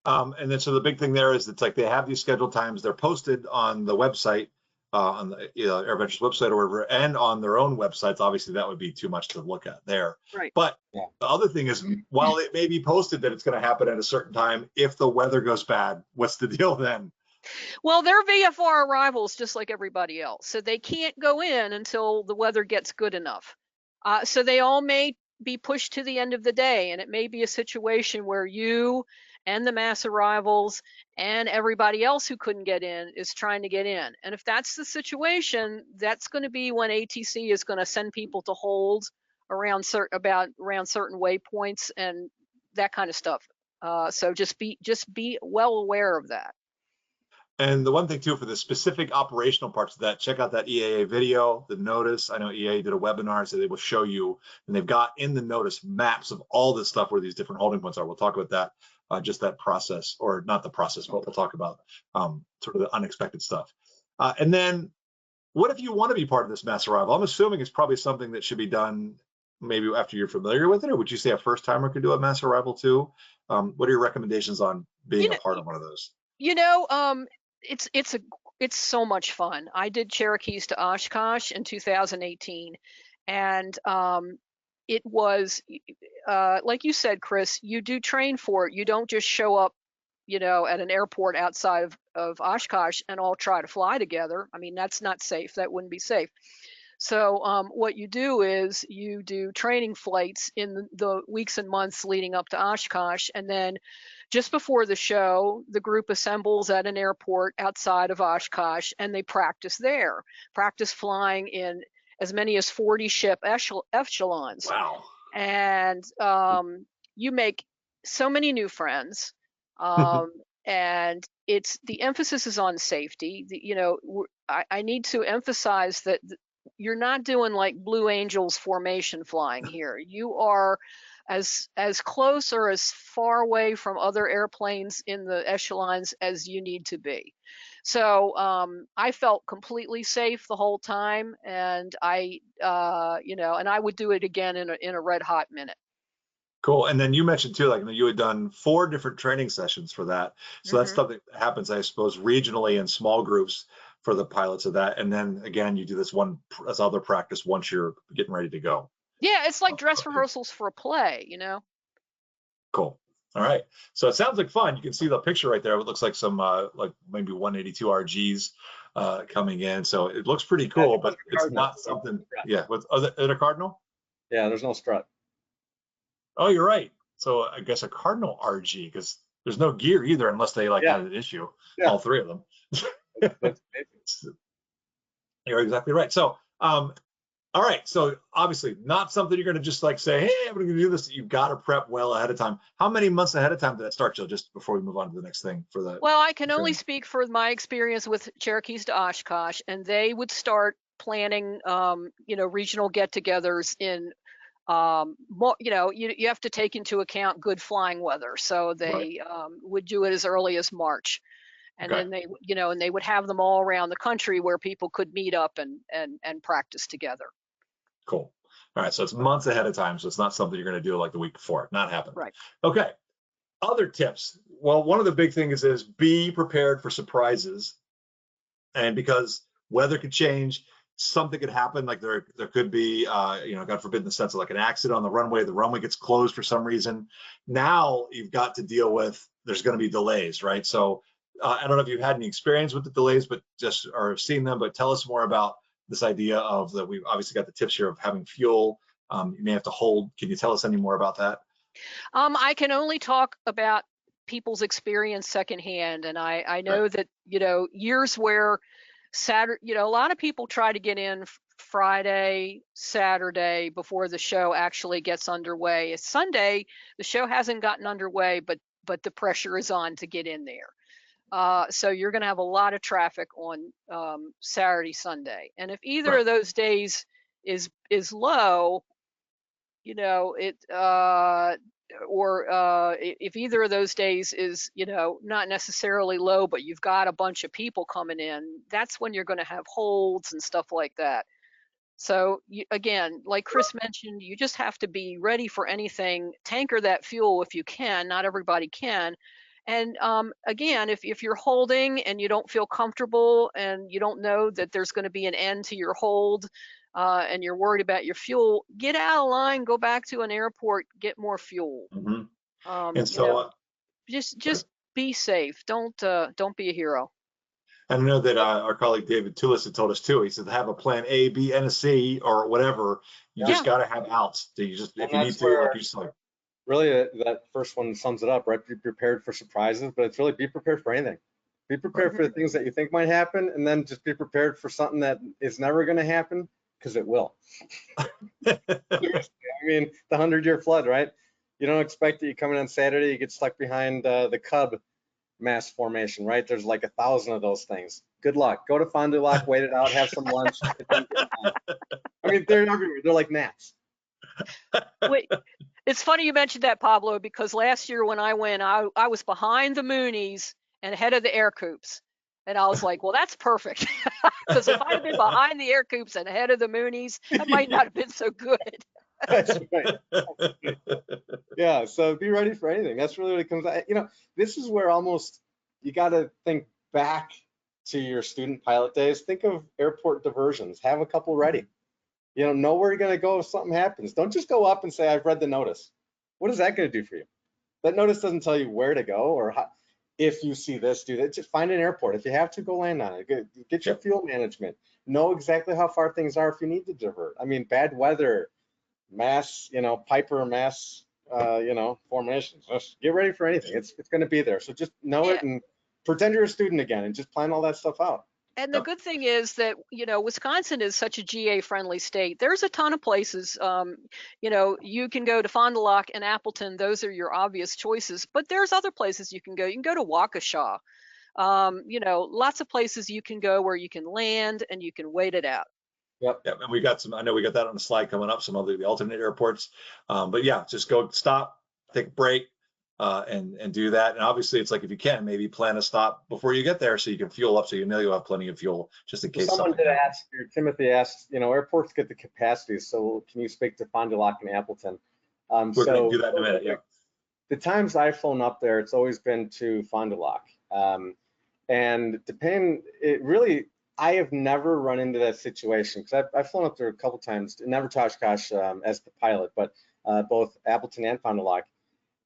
And then so the big thing there is it's like they have these scheduled times. They're posted on the website, on the AirVenture's website or whatever, and on their own websites. Obviously, that would be too much to look at there. Right. But the other thing is, while it may be posted that it's going to happen at a certain time, if the weather goes bad, what's the deal then? Well, they're VFR arrivals just like everybody else, so they can't go in until the weather gets good enough. So they all may be pushed to the end of the day, and it may be a situation where you and the mass arrivals and everybody else who couldn't get in is trying to get in. And if that's the situation, that's going to be when ATC is going to send people to hold around certain waypoints and that kind of stuff. So just be well aware of that. And the one thing too, for the specific operational parts of that, check out that EAA video, the notice. I know EAA did a webinar, so they will show you, and they've got in the notice maps of all this stuff where these different holding points are. We'll talk about that, just that process, or not the process, but we'll talk about sort of the unexpected stuff. And then what if you want to be part of this mass arrival? I'm assuming it's probably something that should be done maybe after you're familiar with it, or would you say a first timer could do a mass arrival too? What are your recommendations on being a part of one of those? It's so much fun. I did Cherokees to Oshkosh in 2018, and it was like you said, Chris. You do train for it. You don't just show up, at an airport outside of Oshkosh and all try to fly together. I mean, that's not safe. That wouldn't be safe. So what you do is you do training flights in the weeks and months leading up to Oshkosh, and then just before the show, the group assembles at an airport outside of Oshkosh, and they practice there, practice flying in as many as 40 ship echelons. Wow. And you make so many new friends. And the emphasis is on safety. I need to emphasize that you're not doing like Blue Angels formation flying here. You are as close or as far away from other airplanes in the echelons as you need to be. So I felt completely safe the whole time, and I would do it again in a red hot minute. Cool. And then you mentioned too, like you had done 4 different training sessions for that. So that's stuff that happens, I suppose, regionally in small groups for the pilots of that. And then again, you do this other practice once you're getting ready to go. Yeah, it's like dress rehearsals for a play, Cool. All right. So it sounds like fun. You can see the picture right there. It looks like some like maybe 182 RGs coming in. So it looks pretty cool, but it's not something. Yeah. Is it a Cardinal? Yeah, there's no strut. Oh, you're right. So I guess a Cardinal RG, because there's no gear either unless they had an issue. Yeah. All 3 of them. You're exactly right. So, all right. So obviously not something you're going to just like say, hey, I'm going to do this. You've got to prep well ahead of time. How many months ahead of time did that start, Jill, just before we move on to the next thing for the? Well, I can only speak for my experience with Cherokees to Oshkosh, and they would start planning, regional get-togethers in, you have to take into account good flying weather. So they would do it as early as March. And then they would have them all around the country where people could meet up and practice together. Cool. All right, so it's months ahead of time, so it's not something you're going to do like the week before. Not happening. Right. Okay. Other tips. Well, one of the big things is be prepared for surprises, and because weather could change, something could happen. Like there could be, God forbid, in the sense of like an accident on the runway gets closed for some reason. Now you've got to deal with, there's going to be delays, right? So I don't know if you've had any experience with the delays, but just or seen them. But tell us more about this idea of that. We've obviously got the tips here of having fuel. You may have to hold. Can you tell us any more about that? I can only talk about people's experience secondhand, and I know that years where Saturday, a lot of people try to get in Friday, Saturday before the show actually gets underway. It's Sunday, the show hasn't gotten underway, but the pressure is on to get in there. So you're going to have a lot of traffic on Saturday, Sunday, and if either of those days is low, if either of those days is not necessarily low, but you've got a bunch of people coming in, that's when you're going to have holds and stuff like that. So again, like Chris mentioned, you just have to be ready for anything. Tanker that fuel if you can. Not everybody can. And again, if you're holding and you don't feel comfortable and you don't know that there's going to be an end to your hold, and you're worried about your fuel, get out of line, go back to an airport, get more fuel. And so, just be safe. Don't be a hero. I know that our colleague David Toulis had told us too. He said to have a plan A, B, and a C or whatever. You just got to have outs. You just if you need to, like you said. Really, that first one sums it up, right? Be prepared for surprises, but it's really be prepared for anything. Be prepared for the things that you think might happen, and then just be prepared for something that is never going to happen, because it will. I mean, the 100-year flood, right? You don't expect that you come in on Saturday, you get stuck behind the Cub mass formation, right? There's like 1,000 of those things. Good luck. Go to Fond du Lac, wait it out, have some lunch. I mean, they're everywhere. They're like gnats. Wait, it's funny you mentioned that, Pablo, because last year when I went, I was behind the Moonies and ahead of the air coops. And I was like, well, that's perfect. Because if I had been behind the air coops and ahead of the Moonies, that might not have been so good. That's right. Yeah, so be ready for anything. That's really what it comes out. This is where almost you got to think back to your student pilot days. Think of airport diversions. Have a couple ready. Know where you're going to go if something happens. Don't just go up and say, I've read the notice. What is that going to do for you? That notice doesn't tell you where to go or how. If you see this, do that. Just find an airport. If you have to, go land on it. Get your fuel management. Know exactly how far things are if you need to divert. I mean, bad weather, mass, Piper mass, formations. Just get ready for anything. It's going to be there. So just know it and pretend you're a student again and just plan all that stuff out. And the good thing is that, Wisconsin is such a GA-friendly state. There's a ton of places, you can go to Fond du Lac and Appleton. Those are your obvious choices. But there's other places you can go. You can go to Waukesha. Lots of places you can go where you can land and you can wait it out. Yep. And we got I know we got that on the slide coming up, some of the alternate airports. But yeah, just go stop, take a break. And do that. And obviously it's like, if you can, maybe plan a stop before you get there so you can fuel up, so you'll have plenty of fuel just in case. Someone did ask, Timothy asked, airports get the capacity, so can you speak to Fond du Lac and Appleton? We're going to do that in a minute. Yeah. The times I've flown up there, it's always been to Fond du Lac. And I have never run into that situation, because I've flown up there a couple times, never to Oshkosh as the pilot, but both Appleton and Fond du Lac.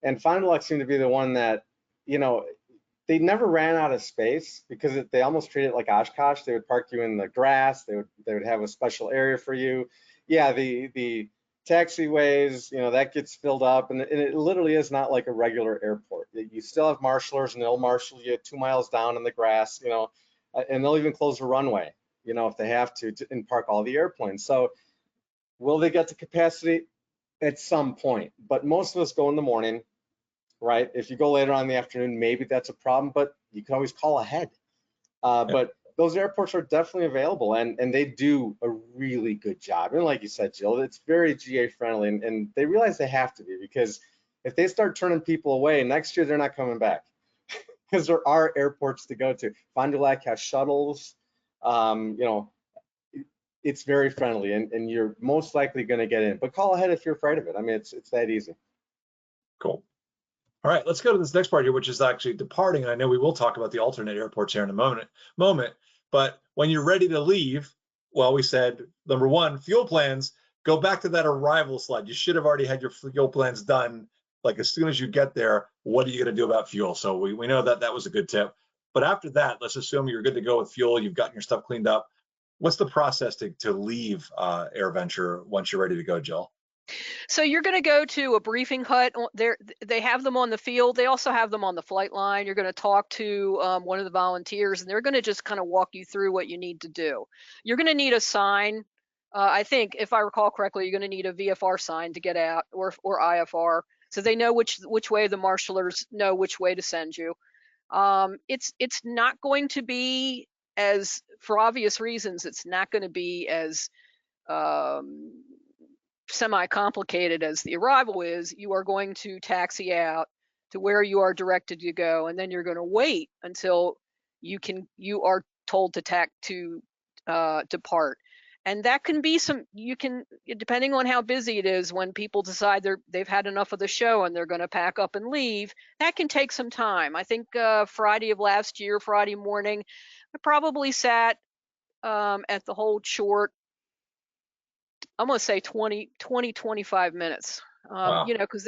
And Fond du Lac seemed to be the one that, they never ran out of space, because they almost treat it like Oshkosh. They would park you in the grass. They would have a special area for you. Yeah, the taxiways, that gets filled up, and it literally is not like a regular airport. You still have marshalers, and they'll marshal you 2 miles down in the grass, and they'll even close the runway, if they have to, and park all the airplanes. So will they get to capacity? At some point, but most of us go in the morning, right? If you go later on in the afternoon, maybe that's a problem, but you can always call ahead. But those airports are definitely available, and they do a really good job. And like you said, Jill, it's very GA friendly, and they realize they have to be, because if they start turning people away next year, they're not coming back, because there are airports to go to. Fond du Lac has shuttles. it's very friendly, and you're most likely going to get in. But call ahead if you're afraid of it. I mean, it's that easy. Cool. All right, let's go to this next part here, which is actually departing. And I know we will talk about the alternate airports here in a moment. But when you're ready to leave, well, we said, number one, fuel plans, go back to that arrival slide. You should have already had your fuel plans done. Like as soon as you get there, what are you going to do about fuel? So we know that was a good tip. But after that, let's assume you're good to go with fuel. You've gotten your stuff cleaned up. What's the process to leave AirVenture once you're ready to go, Jill? So you're going to go to a briefing hut. They have them on the field. They also have them on the flight line. You're going to talk to one of the volunteers, and they're going to just kind of walk you through what you need to do. You're going to need a sign. I think, if I recall correctly, you're going to need a VFR sign to get out, or IFR, so they know which way the marshalers know which way to send you. It's not going to be as, for obvious reasons, it's not going to be as semi-complicated as the arrival is. You are going to taxi out to where you are directed to go, and then you're going to wait until you are told to depart. And that can be depending on how busy it is, when people decide they've had enough of the show and they're going to pack up and leave, that can take some time. I think Friday of last year, Friday morning, I probably sat at the hold short, I'm going to say 25 minutes. Wow. You know, because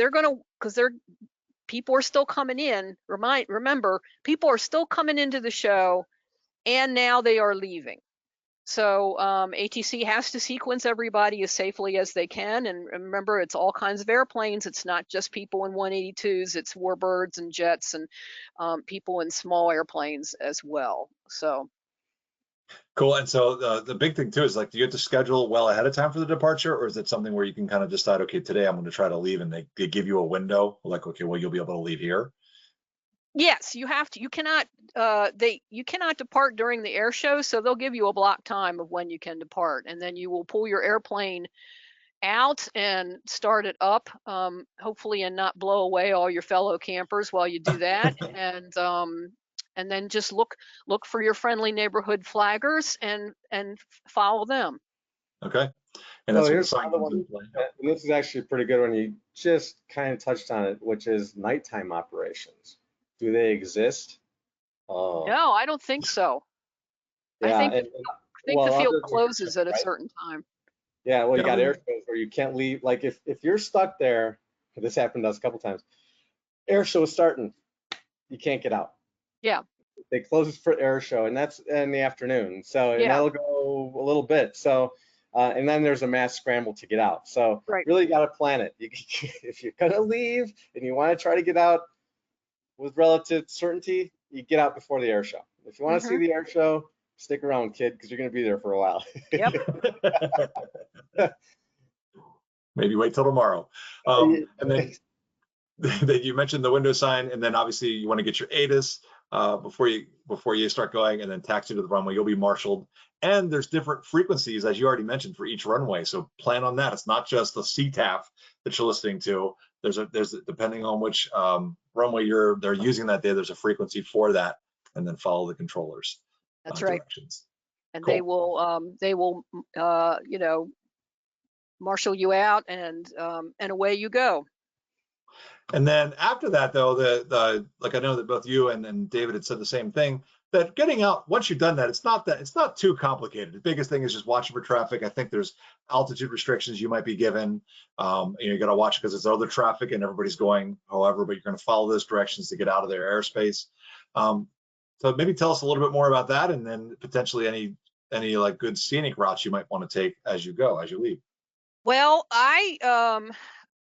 people are still coming in. Remember, people are still coming into the show, and now they are leaving. So ATC has to sequence everybody as safely as they can. And remember, it's all kinds of airplanes. It's not just people in 182s. It's warbirds and jets and people in small airplanes as well. So. Cool. And so the big thing too is, like, do you have to schedule well ahead of time for the departure, or is it something where you can kind of decide, okay, today I'm going to try to leave, and they give you a window, like, okay, well, you'll be able to leave here? Yes, you have to. You cannot. You cannot depart during the air show, so they'll give you a block time of when you can depart, and then you will pull your airplane out and start it up, hopefully, and not blow away all your fellow campers while you do that. And then just look for your friendly neighborhood flaggers and follow them. Okay. And that's So what here's the sign another one, and this is actually pretty good one. You just kind of touched on it, which is nighttime operations. Do they exist? No, I don't think so. Yeah, I think well, the field other than closes at a right? certain time. Yeah, well, you Yeah, got air shows where you can't leave. Like if you're stuck there, this happened to us a couple times. Air show is starting, you can't get out. Yeah. They close for air show, and that's in the afternoon. So and Yeah. that'll go a little bit. So and then there's a mass scramble to get out. So Right. really got to plan it. If you're gonna leave and you want to try to get out with relative certainty, you get out before the air show. If you want to see the air show, stick around, kid, because you're gonna be there for a while. Yep. Maybe wait till tomorrow. And then you mentioned the window sign, and then obviously you want to get your ATIS before you start going, and then taxi to the runway. You'll be marshaled, and there's different frequencies, as you already mentioned, for each runway. So plan on that. It's not just the CTAF that you're listening to. There's depending on which runway they're using that day, there's a frequency for that, and then follow the controllers. That's right. Directions. And Cool. they will you know, marshal you out, and away you go. And then after that, though, like I know that both you and David had said the same thing, that getting out, once you've done that, it's not too complicated. The biggest thing is just watching for traffic. I think there's altitude restrictions you might be given. You got to watch because there's other traffic and everybody's going however, but you're going to follow those directions to get out of their airspace. So maybe tell us a little bit more about that, and then potentially any like good scenic routes you might want to take as you leave. Well, I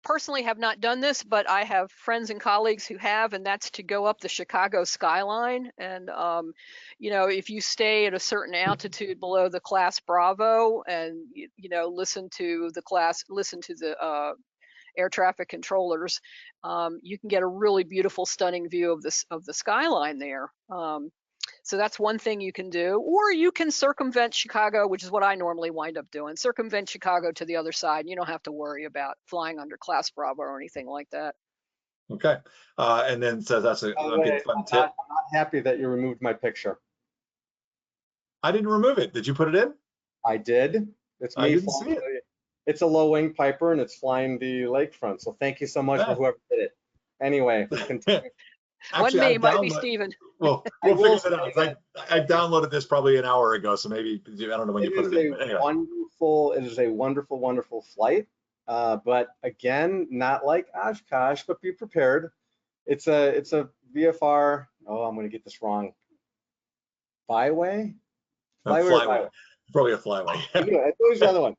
personally have not done this, but I have friends and colleagues who have, and that's to go up the Chicago skyline. And you know, if you stay at a certain altitude below the class Bravo, and you know, listen to the air traffic controllers, you can get a really beautiful, stunning view of the skyline there. So that's one thing you can do, or you can circumvent Chicago, which is what I normally wind up doing. Circumvent Chicago to the other side. You don't have to worry about flying under Class Bravo or anything like that. Okay, and then so that's a fun tip. I'm not happy that you removed my picture. I didn't remove it. Did you put it in? I did. It's I me didn't flying. see it. It's a low wing Piper and it's flying the lakefront. So thank you so much for Yeah. whoever did it. Anyway, continue. One Actually, I me, might be downloaded. Steven. Well, I we'll will figure that out. say I downloaded this probably an hour ago, so maybe I don't know when you it put is it in. a But anyway, wonderful, wonderful flight. But again, not like Oshkosh, but be prepared. It's a VFR. Oh, I'm going to get this wrong. Flyway? Flyway or flyway, byway? probably a flyway. Yeah, it was the other one.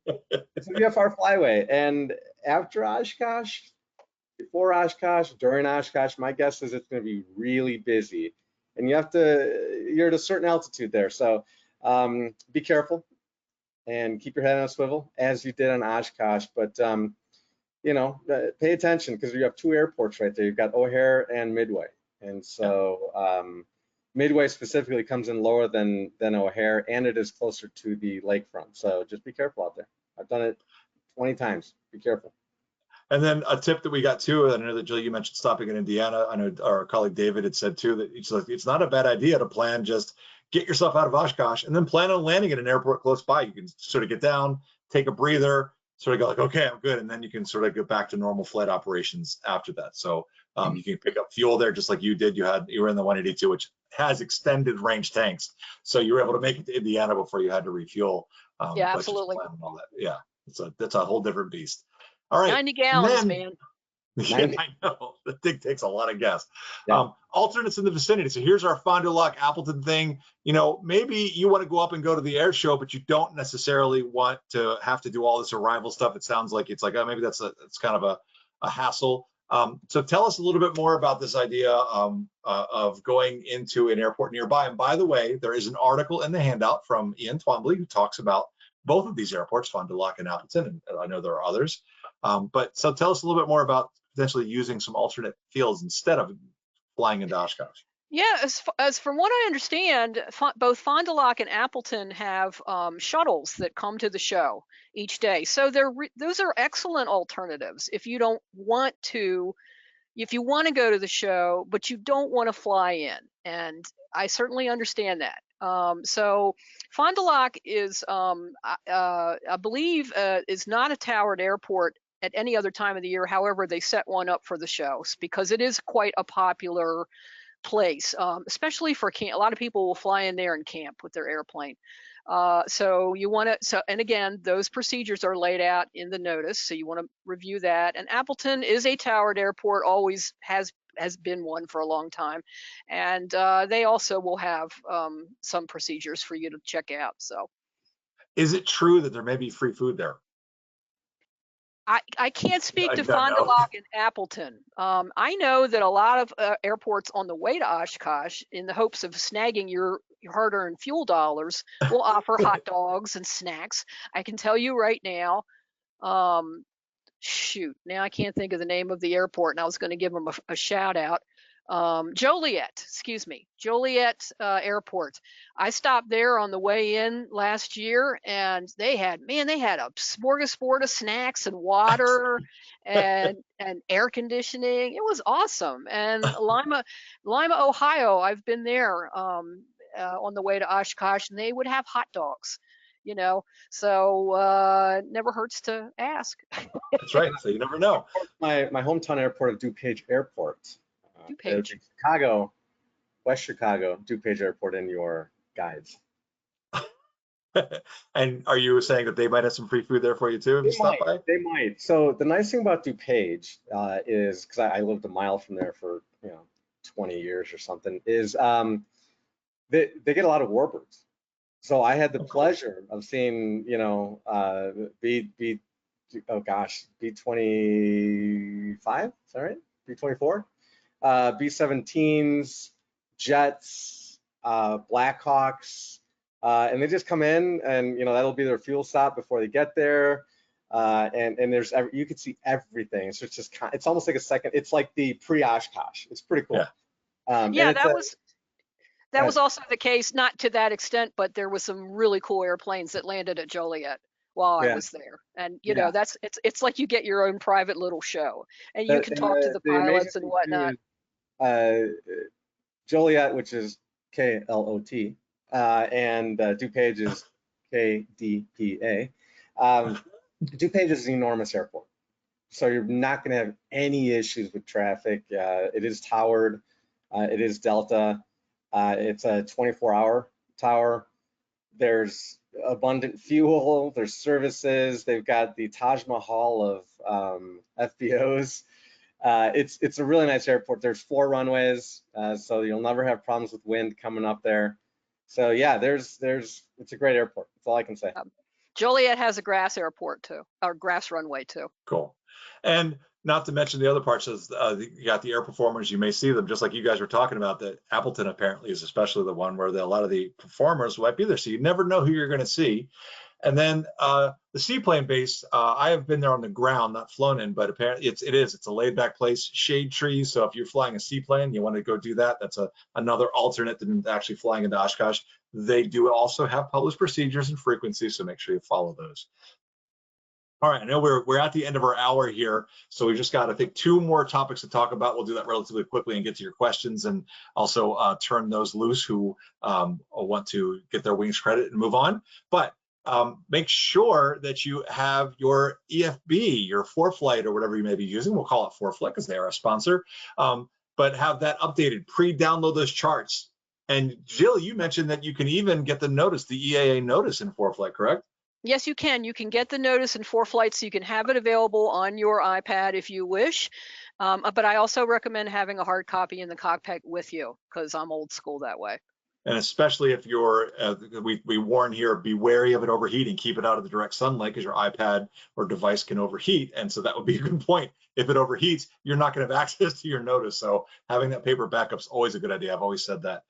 It's a VFR flyway. And after Oshkosh, before Oshkosh, during Oshkosh, my guess is it's going to be really busy. And you're at a certain altitude there. So be careful and keep your head on a swivel as you did on Oshkosh. But, pay attention because you have two airports right there. You've got O'Hare and Midway. And so Midway specifically comes in lower than O'Hare, and it is closer to the lakefront. So just be careful out there. I've done it 20 times. Be careful. And then a tip that we got too, I know that Jill, you mentioned stopping in Indiana. I know our colleague David had said too that it's not a bad idea to plan, just get yourself out of Oshkosh and then plan on landing at an airport close by. You can sort of get down, take a breather, sort of go like, okay, I'm good. And then you can sort of go back to normal flight operations after that. So you can pick up fuel there just like you did. You were in the 182, which has extended range tanks. So you were able to make it to Indiana before you had to refuel. Yeah, but just absolutely. plan and all that. Yeah, that's a whole different beast. All right. 90 gallons, then, man. Yeah, I know. The thing takes a lot of gas. Yeah. Alternates in the vicinity. So here's our Fond du Lac Appleton thing. Maybe you want to go up and go to the air show, but you don't necessarily want to have to do all this arrival stuff. It sounds like it's like, oh, maybe it's kind of a hassle. So tell us a little bit more about this idea of going into an airport nearby. And by the way, there is an article in the handout from Ian Twombly who talks about both of these airports, Fond du Lac and Appleton, and I know there are others. But so tell us a little bit more about potentially using some alternate fields instead of flying into Oshkosh. Yeah, as from what I understand, both Fond du Lac and Appleton have shuttles that come to the show each day. So those are excellent alternatives if you don't want to, if you want to go to the show, but you don't want to fly in. And I certainly understand that. So Fond du Lac is, I believe, is not a towered airport at any other time of the year. However, they set one up for the shows because it is quite a popular place, especially for camp. A lot of people will fly in there and camp with their airplane. So you want to, and again, those procedures are laid out in the notice. So you want to review that. And Appleton is a towered airport, always has been one for a long time. And they also will have some procedures for you to check out. So is it true that there may be free food there? I can't speak to I don't Fond du know. Lac and Appleton. I know that a lot of airports on the way to Oshkosh, in the hopes of snagging your hard-earned fuel dollars, will offer hot dogs and snacks. I can tell you right now, shoot, now I can't think of the name of the airport, and I was going to give them a shout out. Joliet Airport. I stopped there on the way in last year, and they had a smorgasbord of snacks and water and air conditioning. It was awesome. And Lima, Ohio, I've been there on the way to Oshkosh, and they would have hot dogs. So it never hurts to ask. That's right. So you never know. My hometown airport of DuPage Airport. DuPage. Chicago, West Chicago, DuPage Airport in your guides. And are you saying that they might have some free food there for you too if you stop by? They might. So the nice thing about DuPage is, because I lived a mile from there for 20 years or something, is they get a lot of warbirds. So I had the pleasure of seeing, B25, is that right? B24, B-17s, jets, Blackhawks, and they just come in, and that'll be their fuel stop before they get there. And you could see everything. So it's almost like it's like the pre-Oshkosh. It's pretty cool. Yeah, that was also the case, not to that extent, but there was some really cool airplanes that landed at Joliet while I was there. And it's like you get your own private little show, and you can talk to the pilots and whatnot. Joliet, which is KLOT, and DuPage is KDPA. DuPage is an enormous airport, so you're not going to have any issues with traffic. It is towered. It is Delta. It's a 24-hour tower. There's abundant fuel. There's services. They've got the Taj Mahal of FBOs. It's a really nice airport. There's 4 runways, so you'll never have problems with wind coming up there. So yeah, it's a great airport. That's all I can say. Joliet has a grass airport too, or grass runway too. Cool. And not to mention the other parts is you got the air performers. You may see them just like you guys were talking about. That Appleton apparently is especially the one where a lot of the performers might be there. So you never know who you're going to see. And then the seaplane base, I have been there on the ground, not flown in, but apparently it's a laid back place, shade trees. So if you're flying a seaplane, you want to go do that. That's another alternate than actually flying into Oshkosh. They do also have published procedures and frequencies, so make sure you follow those. All right, I know we're at the end of our hour here, so we've just got, I think, 2 more topics to talk about. We'll do that relatively quickly and get to your questions, and also turn those loose who want to get their wings credit and move on. But make sure that you have your EFB, your ForeFlight, or whatever you may be using. We'll call it ForeFlight because they are a sponsor. But have that updated, pre-download those charts. And Jill, you mentioned that you can even get the notice, the EAA notice in ForeFlight, correct? Yes, you can. You can get the notice in ForeFlight, so you can have it available on your iPad if you wish. But I also recommend having a hard copy in the cockpit with you, because I'm old school that way. And especially if you're, we warn here, be wary of it overheating. Keep it out of the direct sunlight because your iPad or device can overheat. And so that would be a good point. If it overheats, you're not going to have access to your notice. So having that paper backup is always a good idea. I've always said that.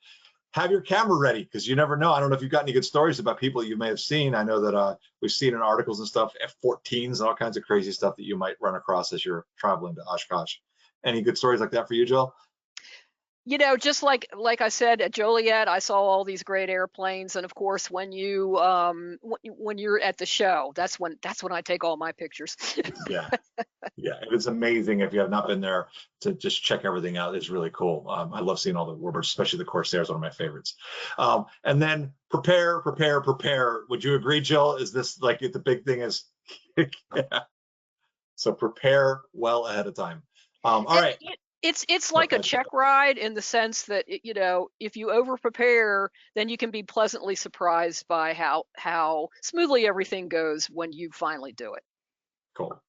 Have your camera ready, because you never know. I don't know if you've got any good stories about people you may have seen. I know that we've seen in articles and stuff, F-14s and all kinds of crazy stuff that you might run across as you're traveling to Oshkosh. Any good stories like that for you, Jill? You know, just like I said at Joliet, I saw all these great airplanes, and of course, when you're at the show, that's when I take all my pictures. Yeah, it's amazing if you have not been there to just check everything out. It's really cool. I love seeing all the warbirds, especially the Corsairs, one of my favorites. And then prepare. Would you agree, Jill? Is this like the big thing is? Yeah. So prepare well ahead of time. All right. It's like a check ride in the sense that, you know, if you over prepare, then you can be pleasantly surprised by how smoothly everything goes when you finally do it. Cool.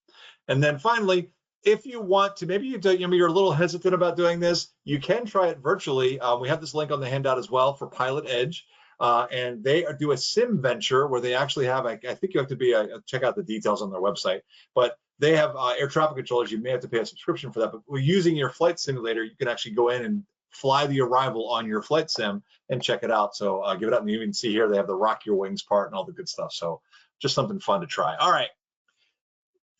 And then finally, if you want to, maybe you're a little hesitant about doing this, you can try it virtually. We have this link on the handout as well for Pilot Edge. And they do a sim venture where they actually have, I think you have to check out the details on their website, but they have air traffic controllers. You may have to pay a subscription for that, but using your flight simulator, you can actually go in and fly the arrival on your flight sim and check it out. So give it up, and you can see here they have the rock your wings part and all the good stuff. So just something fun to try. All right.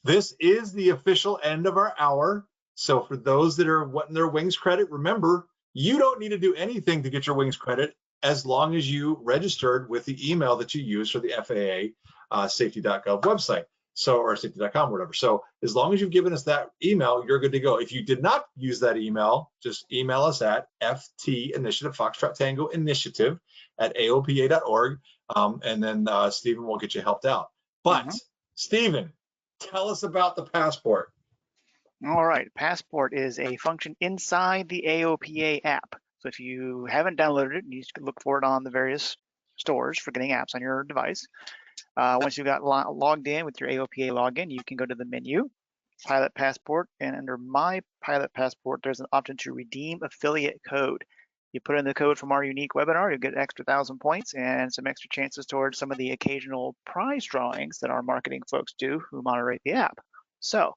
This is the official end of our hour. So for those that are wanting their wings credit, remember, you don't need to do anything to get your wings credit as long as you registered with the email that you use for the FAA safety.gov website. So, or safety.com, whatever. So as long as you've given us that email, you're good to go. If you did not use that email, just email us at ftinitiative, Foxtrot Tango Initiative at AOPA.org. And then Stephen will get you helped out. But Stephen, tell us about the passport. All right, Passport is a function inside the AOPA app. So if you haven't downloaded it, you can look for it on the various stores for getting apps on your device. Once you've got logged in with your AOPA login, you can go to the menu, Pilot Passport, and under My Pilot Passport, there's an option to redeem affiliate code. You put in the code from our unique webinar, you'll get an extra 1,000 points and some extra chances towards some of the occasional prize drawings that our marketing folks do who moderate the app. So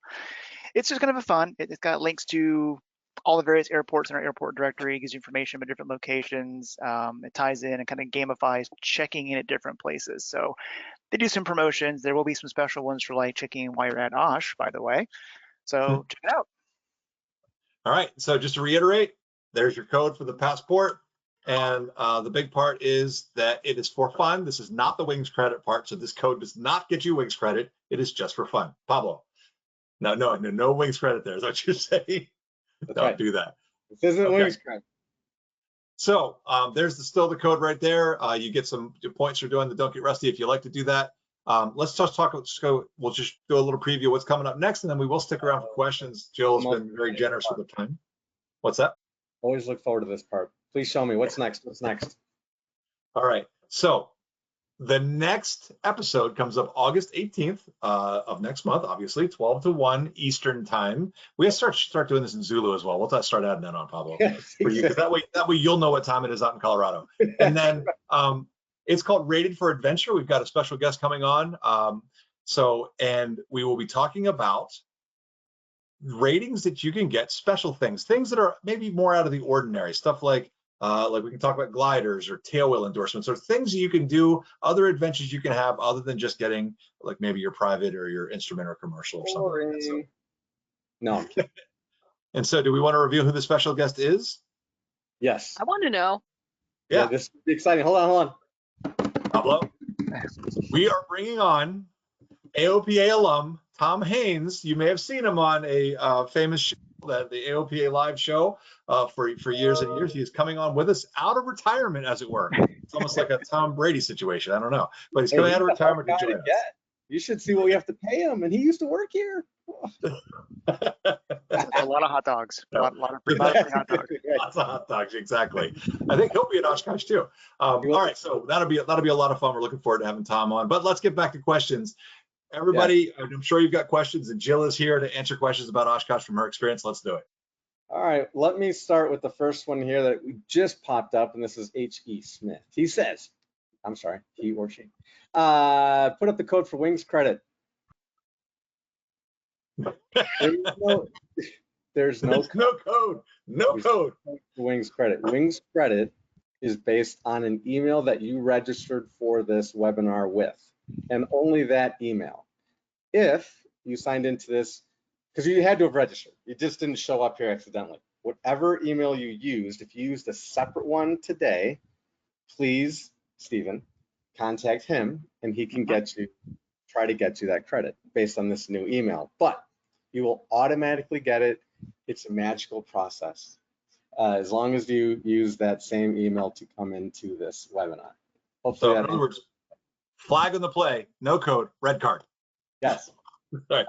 it's just kind of a fun. It's got links to all the various airports in our airport directory, gives you information about different locations. It ties in and kind of gamifies checking in at different places. So they do some promotions. There will be some special ones for like checking in while you're at Osh, by the way. So check it out. All right. So just to reiterate, there's your code for the passport. And the big part is that it is for fun. This is not the wings credit part. So this code does not get you wings credit. It is just for fun. Pablo. No wings credit there. Is that what you're saying? Don't do that. This isn't wings credit. So there's still the code right there. You get some points for doing the Don't Get Rusty if you like to do that. Let's just talk. We'll just do a little preview of what's coming up next, and then we will stick around for questions. Jill has been very generous with the time. What's that? Always look forward to this part. Please show me what's next. What's next? All right. So the next episode comes up August 18th of next month, obviously, 12 to 1 Eastern time. We have to start doing this in Zulu as well. We'll start adding that on, Pablo. Yes, For you, 'cause that way you'll know what time it is out in Colorado. And then it's called Rated for Adventure. We've got a special guest coming on. And we will be talking about ratings that you can get, special things that are maybe more out of the ordinary, stuff like we can talk about gliders or tailwheel endorsements, or things you can do, other adventures you can have other than just getting like maybe your private or your instrument or commercial or something like that. So, no. And so do we want to reveal who the special guest is? Yes. I want to know. Yeah. This will be exciting. Hold on. Pablo, we are bringing on AOPA alum Tom Haynes. You may have seen him on a famous show, the AOPA live show for years and years. He is coming on with us out of retirement, as it were. It's almost like a Tom Brady situation. I don't know, but he's coming out of retirement to join us. You should see what we have to pay him, and he used to work here. A lot of hot dogs. A lot of free hot dogs. Lots of hot dogs, exactly. I think he'll be at Oshkosh too. All right, so that'll be a lot of fun. We're looking forward to having Tom on. But let's get back to questions. Everybody, yeah. I'm sure you've got questions, and Jill is here to answer questions about Oshkosh from her experience. Let's do it. All right, let me start with the first one here that we just popped up, and this is H.E. Smith. He says, I'm sorry, he or she, put up the code for Wings credit. There's no code. No code. Wings credit. Wings credit is based on an email that you registered for this webinar with, and only that email. If you signed into this, because you had to have registered, you just didn't show up here accidentally. Whatever email you used, if you used a separate one today, please, Stephen, contact him, and he can try to get you that credit based on this new email. But you will automatically get it. It's a magical process. As long as you use that same email to come into this webinar. Hopefully, so in other words, flag on the play, no code, red card. Yes. All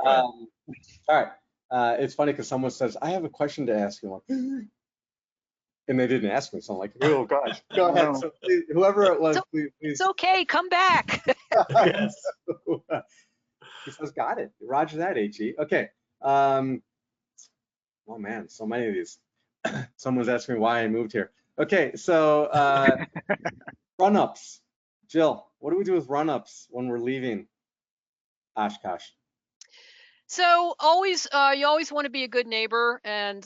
right. It's funny because someone says, I have a question to ask you. And they didn't ask me, so I'm like, oh gosh, go ahead. So please, whoever it was, please. It's okay, come back. Yes. He says, got it. Roger that, HE. Okay. Oh man, so many of these. Someone's asking me why I moved here. Okay, so run-ups. Jill, what do we do with run-ups when we're leaving Oshkosh? So you always want to be a good neighbor, and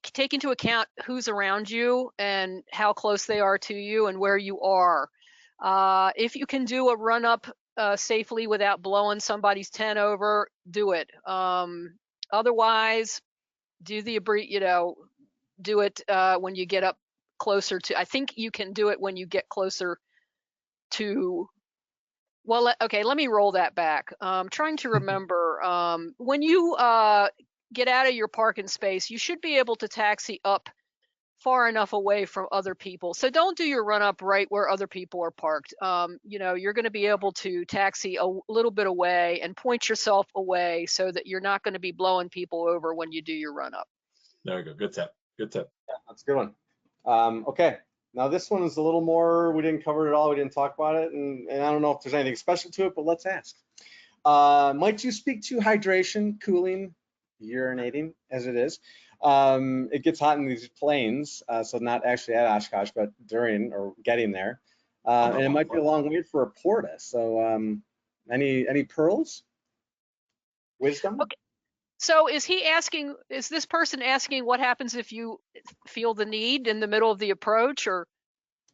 take into account who's around you and how close they are to you and where you are. If you can do a run-up safely without blowing somebody's tent over, do it. Otherwise, do it when you get up closer to. I think you can do it when you get closer to. Well, okay, let me roll that back. Trying to remember, when you get out of your parking space, you should be able to taxi up far enough away from other people. So don't do your run up right where other people are parked. You're going to be able to taxi a little bit away and point yourself away so that you're not going to be blowing people over when you do your run up. There you go. Good tip. Good tip. Yeah, that's a good one. Okay. Now this one is a little more, we didn't cover it all, we didn't talk about it, and I don't know if there's anything special to it, but let's ask. Might you speak to hydration, cooling, urinating as it is? It gets hot in these planes, so not actually at Oshkosh, but during or getting there. And it might be a long wait for a porta. So any pearls? Wisdom? Okay. So is this person asking what happens if you feel the need in the middle of the approach, or?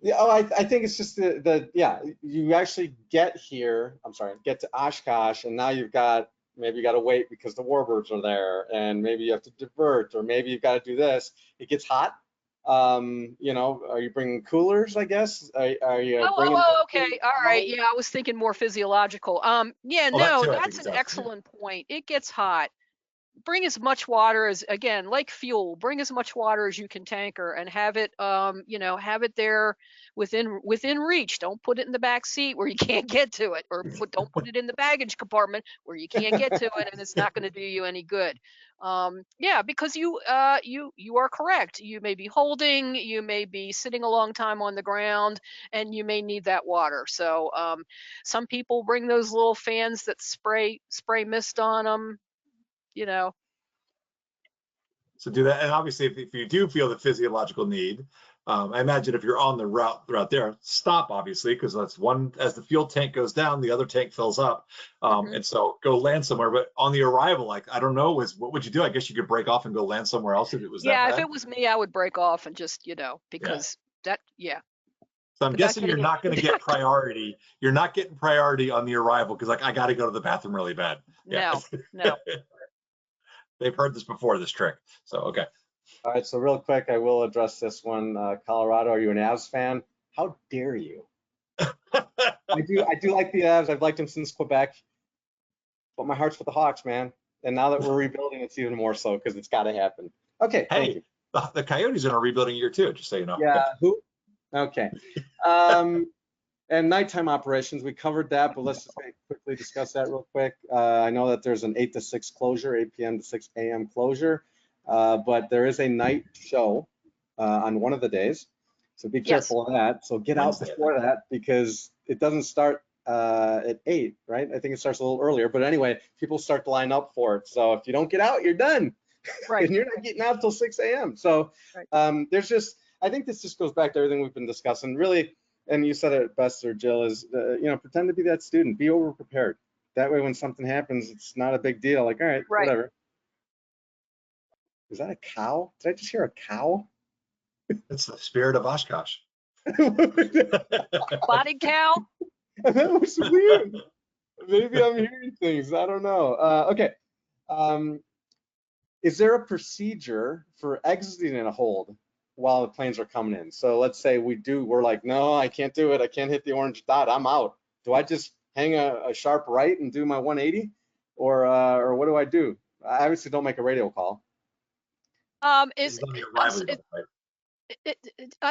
Yeah, I think it's just you actually get to Oshkosh, and now maybe you got to wait because the warbirds are there, and maybe you have to divert, or maybe you've got to do this. It gets hot. Are you bringing coolers, I guess? Are you bringing okay. All right. Yeah, I was thinking more physiological. That's an excellent point. It gets hot. bring as much water as, again, like fuel, bring as much water as you can tanker and have it, have it there within reach. Don't put it in the back seat where you can't get to it, or don't put it in the baggage compartment where you can't get to it, and it's not going to do you any good. Yeah, because you are correct. You may be holding, you may be sitting a long time on the ground, and you may need that water. So some people bring those little fans that spray mist on them. So do that. And obviously, if you do feel the physiological need, I imagine if you're on the route there, stop, obviously, because that's one, as the fuel tank goes down, the other tank fills up. And so go land somewhere. But on the arrival, like, I don't know, what would you do? I guess you could break off and go land somewhere else if it was that bad. If it was me, I would break off and just, because So I'm But guessing you're getting not going to get priority. You're not getting priority on the arrival because, like, I got to go to the bathroom really bad. No. They've heard this before, this trick. So, okay. All right, so real quick, I will address this one. Colorado, are you an Avs fan? How dare you? I do like the Avs. I've liked them since Quebec, but my heart's with the Hawks, man. And now that we're rebuilding, it's even more so because it's got to happen. Okay. Hey, the Coyotes are in a rebuilding year too, just so you know. Yeah. Who? Okay. And nighttime operations, we covered that, but let's just quickly discuss that real quick. I know that there's an 8 to 6 closure, 8 p.m. to 6 a.m. closure, but there is a night show on one of the days. So be careful of that. So get out before that because it doesn't start at 8, right? I think it starts a little earlier, but anyway, people start to line up for it. So if you don't get out, you're done. Right. And you're not getting out till 6 a.m. So there's just, I think this just goes back to everything we've been discussing. Really, and you said it best, Sir Jill, is, pretend to be that student. Be over-prepared. That way, when something happens, it's not a big deal. Like, all right, whatever. Is that a cow? Did I just hear a cow? It's the spirit of Oshkosh. Body cow? That was weird. Maybe I'm hearing things. I don't know. Okay. Is there a procedure for exiting a hold while the planes are coming in? So let's say we're like, no, I can't do it. I can't hit the orange dot. I'm out. Do I just hang a sharp right and do my 180? Or what do I do? I obviously don't make a radio call. I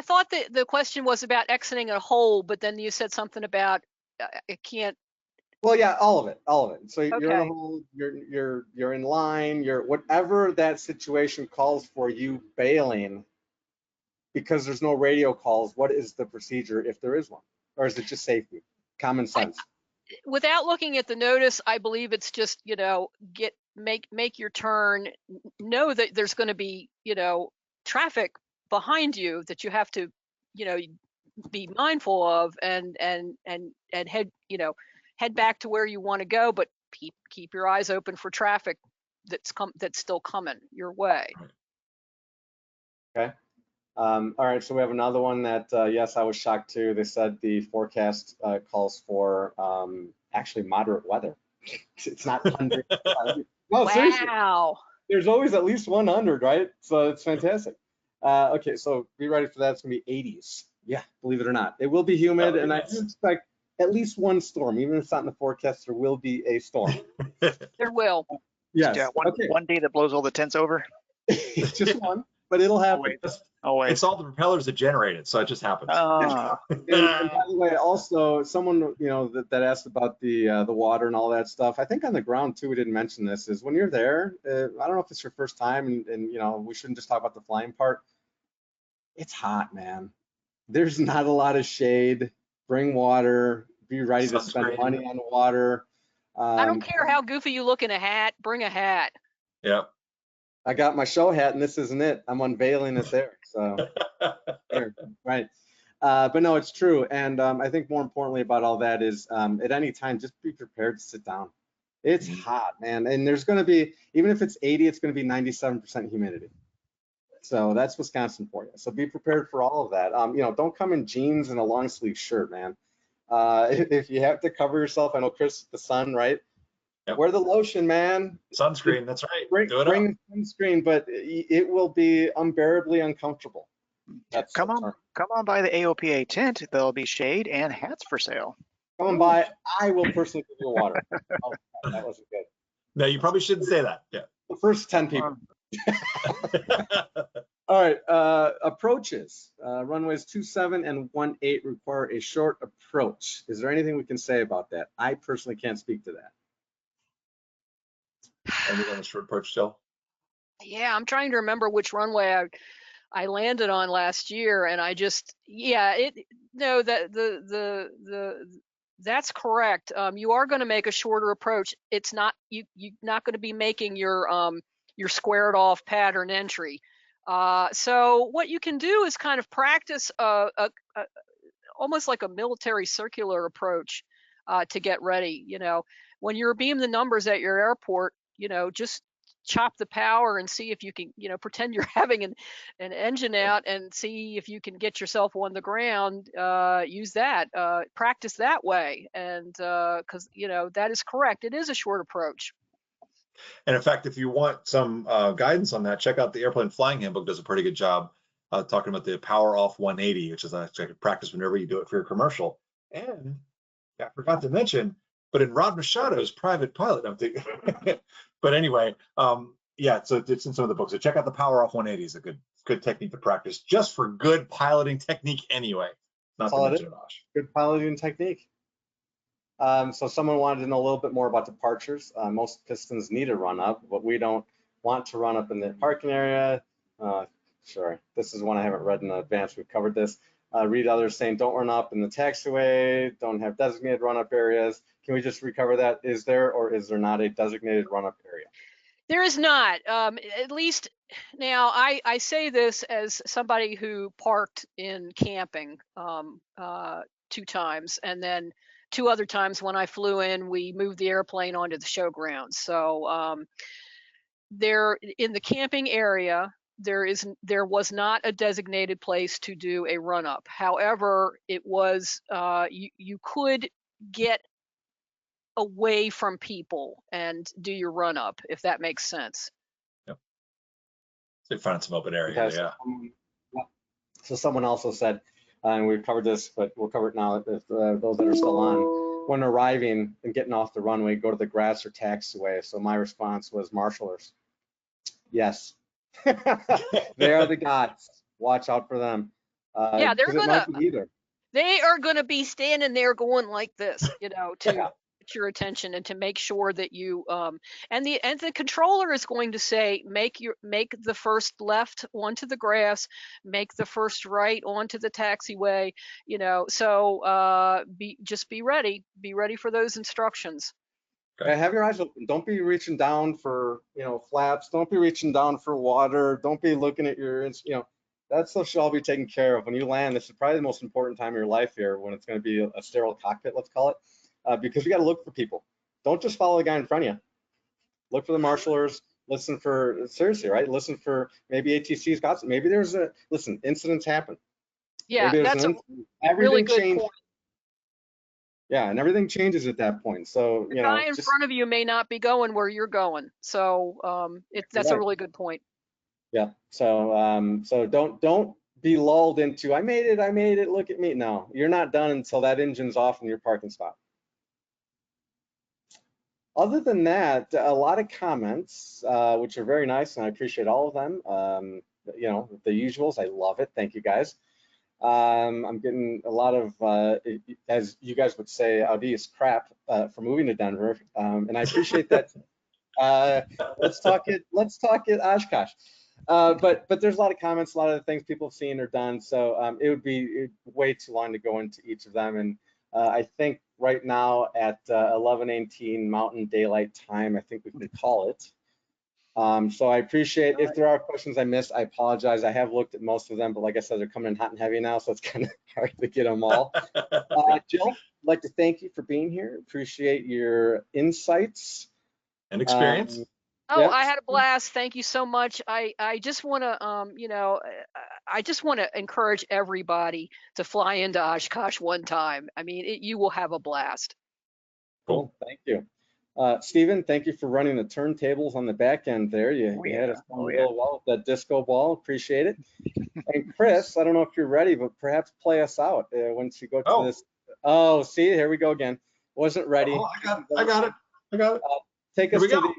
thought that the question was about exiting a hole, but then you said something about it can't. Well, yeah, all of it. So you're in a hole, you're in line, whatever that situation calls for you bailing, because there's no radio calls. What is the procedure if there is one, or is it just safety, common sense? Without looking at the notice, I believe it's just make your turn. Know that there's going to be traffic behind you that you have to be mindful of and head back to where you want to go, but keep your eyes open for traffic that's still coming your way. Okay. All right, so we have another one that, yes, I was shocked too. They said the forecast calls for actually moderate weather. It's not 100. No, seriously. Wow. There's always at least 100, right? So it's fantastic. Okay, so be ready for that. It's going to be 80s. Yeah, believe it or not. It will be humid, and I do expect at least one storm. Even if it's not in the forecast, there will be a storm. There will. Yes. Yeah, one day that blows all the tents over. Just one, but it'll happen. Always. It's all the propellers that generate it, so it just happens. And by the way, also someone that asked about the water and all that stuff. I think on the ground too, we didn't mention this. Is when you're there, I don't know if it's your first time, and we shouldn't just talk about the flying part. It's hot, man. There's not a lot of shade. Bring water. Be ready to spend money on water. I don't care how goofy you look in a hat. Bring a hat. Yeah. I got my show hat, and this isn't it. I'm unveiling it there. So, right. But no, it's true. And I think more importantly about all that is at any time, just be prepared to sit down. It's hot, man. And there's going to be, even if it's 80, it's going to be 97% humidity. So that's Wisconsin for you. So be prepared for all of that. Don't come in jeans and a long sleeve shirt, man. If you have to cover yourself, I know Chris, the sun, right? Yep. Wear the lotion, man. Sunscreen, that's right. Bring sunscreen, but it will be unbearably uncomfortable. Come on by the AOPA tent. There'll be shade and hats for sale. Come on by. I will personally give you water. Oh, that wasn't good. No, you probably shouldn't say that. Yeah. The first 10 people. All right, approaches. Runways 27 and 18 require a short approach. Is there anything we can say about that? I personally can't speak to that. Anything on the short approach, Jill? Yeah, I'm trying to remember which runway I landed on last year, and I just, yeah, no, that's correct. You are going to make a shorter approach. It's not you're not going to be making your squared off pattern entry. So what you can do is kind of practice almost like a military circular approach to get ready. You know, when you're beaming the numbers at your airport, you know, just chop the power and see if you can, you know, pretend you're having an engine out and see if you can get yourself on the ground. Use that, practice that way, and because you know that is correct. It is a short approach. And in fact, if you want some guidance on that, check out the Airplane Flying Handbook. Does a pretty good job talking about the power off 180, which is actually a practice whenever you do it for your commercial. And I forgot to mention, but in Rod Machado's Private Pilot, I'm thinking. But anyway, yeah, so it's in some of the books. So check out the power off 180 is a good technique to practice just for good piloting technique anyway. Not to mention it, Osh. Good piloting technique. So someone wanted to know a little bit more about departures. Most pistons need a run up, but we don't want to run up in the parking area. Sorry, this is one I haven't read in advance. We've covered this. Read others saying don't run up in the taxiway, don't have designated run up areas. Can we just recover that? Is there or is there not a designated run up area? There is not. At least now I say this as somebody who parked in camping 2 times, and then 2 other times when I flew in, we moved the airplane onto the showgrounds. So there in the camping area, there was not a designated place to do a run up. However, it was you could get away from people and do your run up, if that makes sense. Yep. So you find some open area, yeah. So someone also said, and we've covered this, but we'll cover it now, if those that are still on, when arriving and getting off the runway, go to the grass or taxiway. So my response was marshallers. Yes. They are the gods. Watch out for them. Yeah, they are gonna be standing there going like this, you know, to get your attention and to make sure that you and the controller is going to say make the first left onto the grass, make the first right onto the taxiway, you know. So just be ready for those instructions. Okay. Have your eyes open. Don't be reaching down for, you know, flaps. Don't be reaching down for water. Don't be looking at your, you know, that stuff should all be taken care of when you land. This is probably the most important time of your life here, when it's going to be a sterile cockpit, let's call it, because you got to look for people. Don't just follow the guy in front of you. Look for the marshallers. Listen for, seriously, right? Listen for maybe ATC's got some. Maybe there's listen, incidents happen. Yeah, that's a really good point. Yeah, and everything changes at that point. So, you know, the guy in front of you may not be going where you're going. So that's a really good point. Yeah. So so don't be lulled into I made it, look at me. No, you're not done until that engine's off in your parking spot. Other than that, a lot of comments, which are very nice, and I appreciate all of them. You know, the usuals, I love it. Thank you guys. I'm getting a lot of, as you guys would say, odious crap for moving to Denver, and I appreciate that. Let's talk it Oshkosh. But there's a lot of comments, a lot of the things people have seen or done, so it would be way too long to go into each of them. And I think right now at 11:18 Mountain Daylight Time, I think we can call it. So I appreciate, if there are questions I missed, I apologize. I have looked at most of them, but like I said, they're coming in hot and heavy now, so it's kind of hard to get them all. Jill, I'd like to thank you for being here. Appreciate your insights. And experience. Oh, I had a blast. Thank you so much. I just want to, you know, I just want to encourage everybody to fly into Oshkosh one time. I mean, you will have a blast. Cool. Thank you. Stephen, thank you for running the turntables on the back end there. You had us a little well with that disco ball. Appreciate it. And Chris, I don't know if you're ready, but perhaps play us out once you go to this. Oh, see, here we go again. Wasn't ready. Oh, I got it. Take us to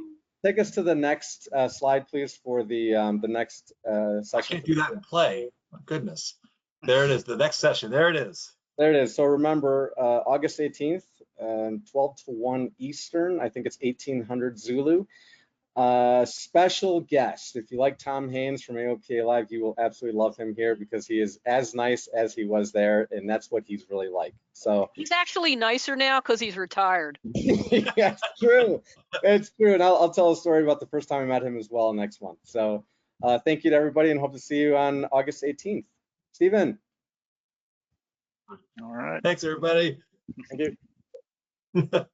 take us to the next slide, please, for the next I session. can't do that and play. My goodness. There it is. The next session. There it is. There it is. So remember, August 18th, 12 to 1 Eastern. I think it's 1800 Zulu. Special guest. If you like Tom Haynes from AOPA Live, you will absolutely love him here because he is as nice as he was there, and that's what he's really like. So He's actually nicer now because he's retired. yeah, it's true. It's true. And I'll tell a story about the first time I met him as well next month. So thank you to everybody and hope to see you on August 18th. Stephen. All right. Thanks, everybody. Thank you.